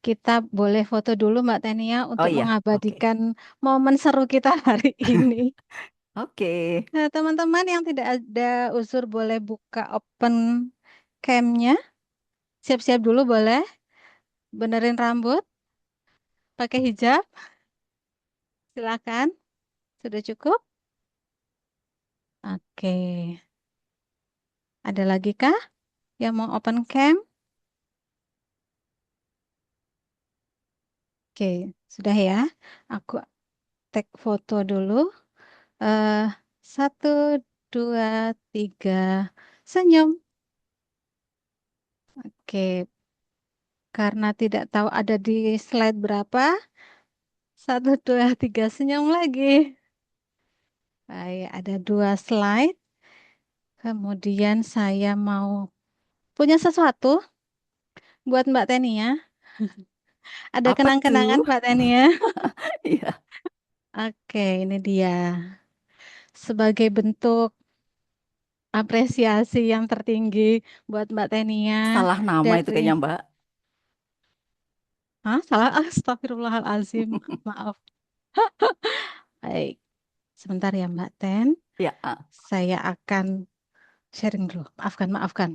kita boleh foto dulu Mbak Tania Oh untuk iya, oke. mengabadikan momen seru kita hari ini. Oke. Nah, teman-teman yang tidak ada unsur boleh buka open cam-nya. Siap-siap dulu boleh. Benerin rambut, pakai hijab, silakan. Sudah cukup? Oke. Ada lagi kah yang mau open cam? Oke, sudah ya. Aku take foto dulu. Eh, satu, dua, tiga. Senyum. Oke, karena tidak tahu ada di slide berapa. Satu, dua, tiga. Senyum lagi. Baik, ada dua slide. Kemudian saya mau punya sesuatu buat Mbak Tenia. Ada Apa kenang-kenangan tuh? Mbak Tenia. Iya. Oke, ini dia. Sebagai bentuk apresiasi yang tertinggi buat Mbak Tenia Salah nama itu dari... kayaknya Mbak. Hah? Salah? Astagfirullahalazim. Maaf. Baik, sebentar ya Mbak Ten. Ya. Saya akan sharing dulu. Maafkan, maafkan.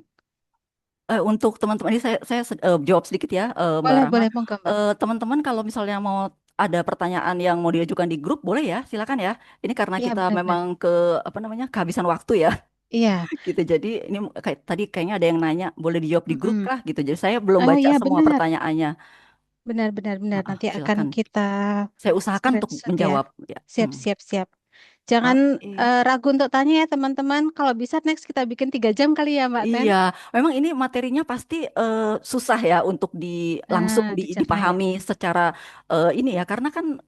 Untuk teman-teman ini saya jawab sedikit ya, Mbak Boleh, Rahma. boleh, monggo Mbak. Teman-teman kalau misalnya mau ada pertanyaan yang mau diajukan di grup boleh ya, silakan ya. Ini karena Iya, kita benar-benar. memang apa namanya kehabisan waktu ya, Iya. gitu. Jadi ini kayak tadi kayaknya ada yang nanya boleh dijawab di grup Mm-mm. kah gitu. Jadi saya belum Oh baca iya, semua benar. pertanyaannya. Benar, benar, benar. Nanti akan Silakan. kita Saya usahakan untuk screenshot ya. menjawab ya. Siap, Hmm. siap, siap. Jangan Oke. ragu untuk tanya ya teman-teman. Kalau bisa next kita bikin 3 jam kali ya Mbak Ten. Iya, memang ini materinya pasti susah ya untuk langsung Dicerna ya. dipahami secara ini ya, karena kan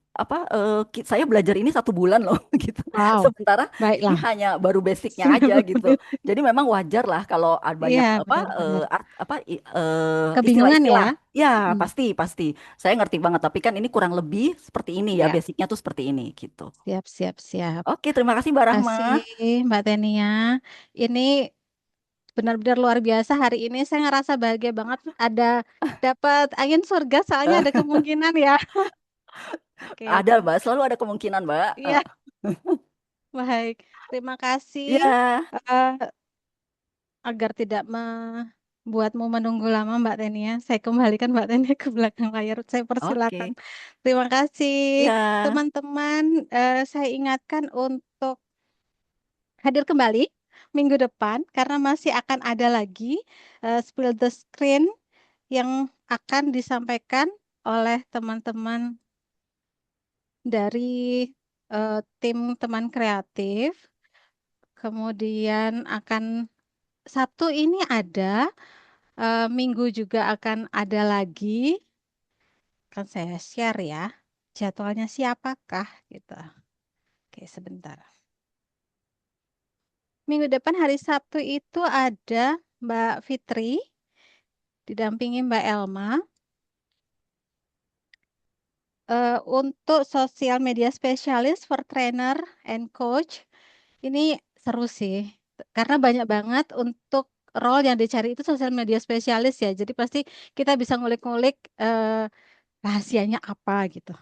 saya belajar ini 1 bulan loh gitu. Wow, Sementara ini baiklah. hanya baru basicnya aja gitu. Jadi memang wajar lah kalau ada Iya, banyak benar-benar. Kebingungan istilah-istilah. ya. Ya, Hmm, pasti pasti. Saya ngerti banget, tapi kan ini kurang lebih seperti ini ya, ya, basicnya tuh seperti ini gitu. siap, siap, siap. Oke, terima kasih Mbak Rahma. Kasih Mbak Tenia. Ini benar-benar luar biasa hari ini. Saya ngerasa bahagia banget ada dapat angin surga soalnya Eh, ada kemungkinan ya. Oke, ada Mbak, selalu ada kemungkinan Mbak. iya, baik. Terima kasih. Ya. Eh, agar tidak membuatmu menunggu lama Mbak Tenia, saya kembalikan Mbak Tenia ke belakang layar. Saya persilakan. Oke. Terima kasih Ya. teman-teman. Saya ingatkan untuk hadir kembali minggu depan karena masih akan ada lagi spill the screen yang akan disampaikan oleh teman-teman dari tim teman kreatif. Kemudian akan Sabtu ini ada. Minggu juga akan ada lagi, kan saya share ya, jadwalnya siapakah gitu. Oke, sebentar. Minggu depan hari Sabtu itu ada Mbak Fitri, didampingi Mbak Elma, untuk sosial media spesialis for trainer and coach. Ini seru sih, karena banyak banget untuk role yang dicari itu sosial media spesialis ya. Jadi pasti kita bisa ngulik-ngulik rahasianya apa gitu.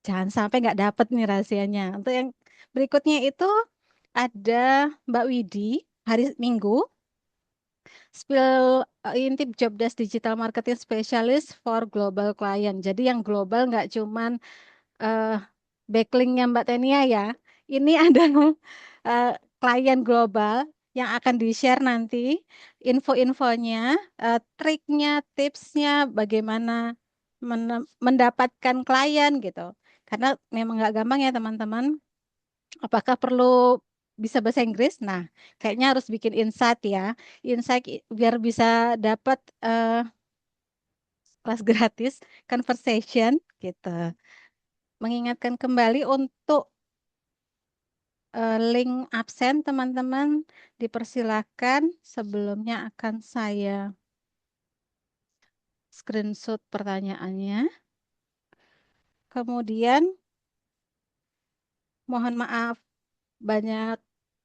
Jangan sampai nggak dapet nih rahasianya. Untuk yang berikutnya itu ada Mbak Widi hari Minggu, spill intip job desk digital marketing specialist for global client. Jadi yang global nggak cuman eh, backlinknya Mbak Tenia ya. Ini ada eh, klien global. yang akan di-share nanti, info-infonya, triknya, tipsnya, bagaimana mendapatkan klien gitu. Karena memang nggak gampang ya teman-teman. Apakah perlu bisa bahasa Inggris? Nah, kayaknya harus bikin insight ya. Insight biar bisa dapat kelas gratis, conversation gitu. Mengingatkan kembali untuk link absen teman-teman dipersilakan. Sebelumnya akan saya screenshot pertanyaannya. Kemudian mohon maaf banyak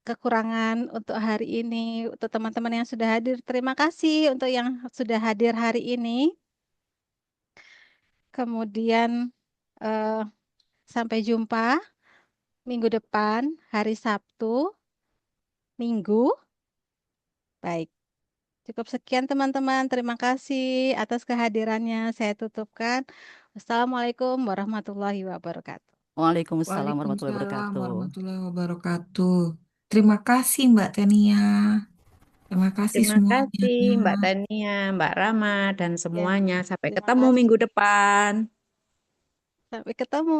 kekurangan untuk hari ini, untuk teman-teman yang sudah hadir. Terima kasih untuk yang sudah hadir hari ini. Kemudian eh, sampai jumpa minggu depan, hari Sabtu, Minggu. Baik, cukup sekian teman-teman. Terima kasih atas kehadirannya. Saya tutupkan. Wassalamualaikum warahmatullahi wabarakatuh. Waalaikumsalam warahmatullahi Waalaikumsalam wabarakatuh. warahmatullahi wabarakatuh. Terima kasih Mbak Tania. Terima kasih Terima semuanya. kasih Mbak Tania, Mbak Rama, dan Ya, semuanya. Sampai terima ketemu kasih. minggu depan. Sampai ketemu.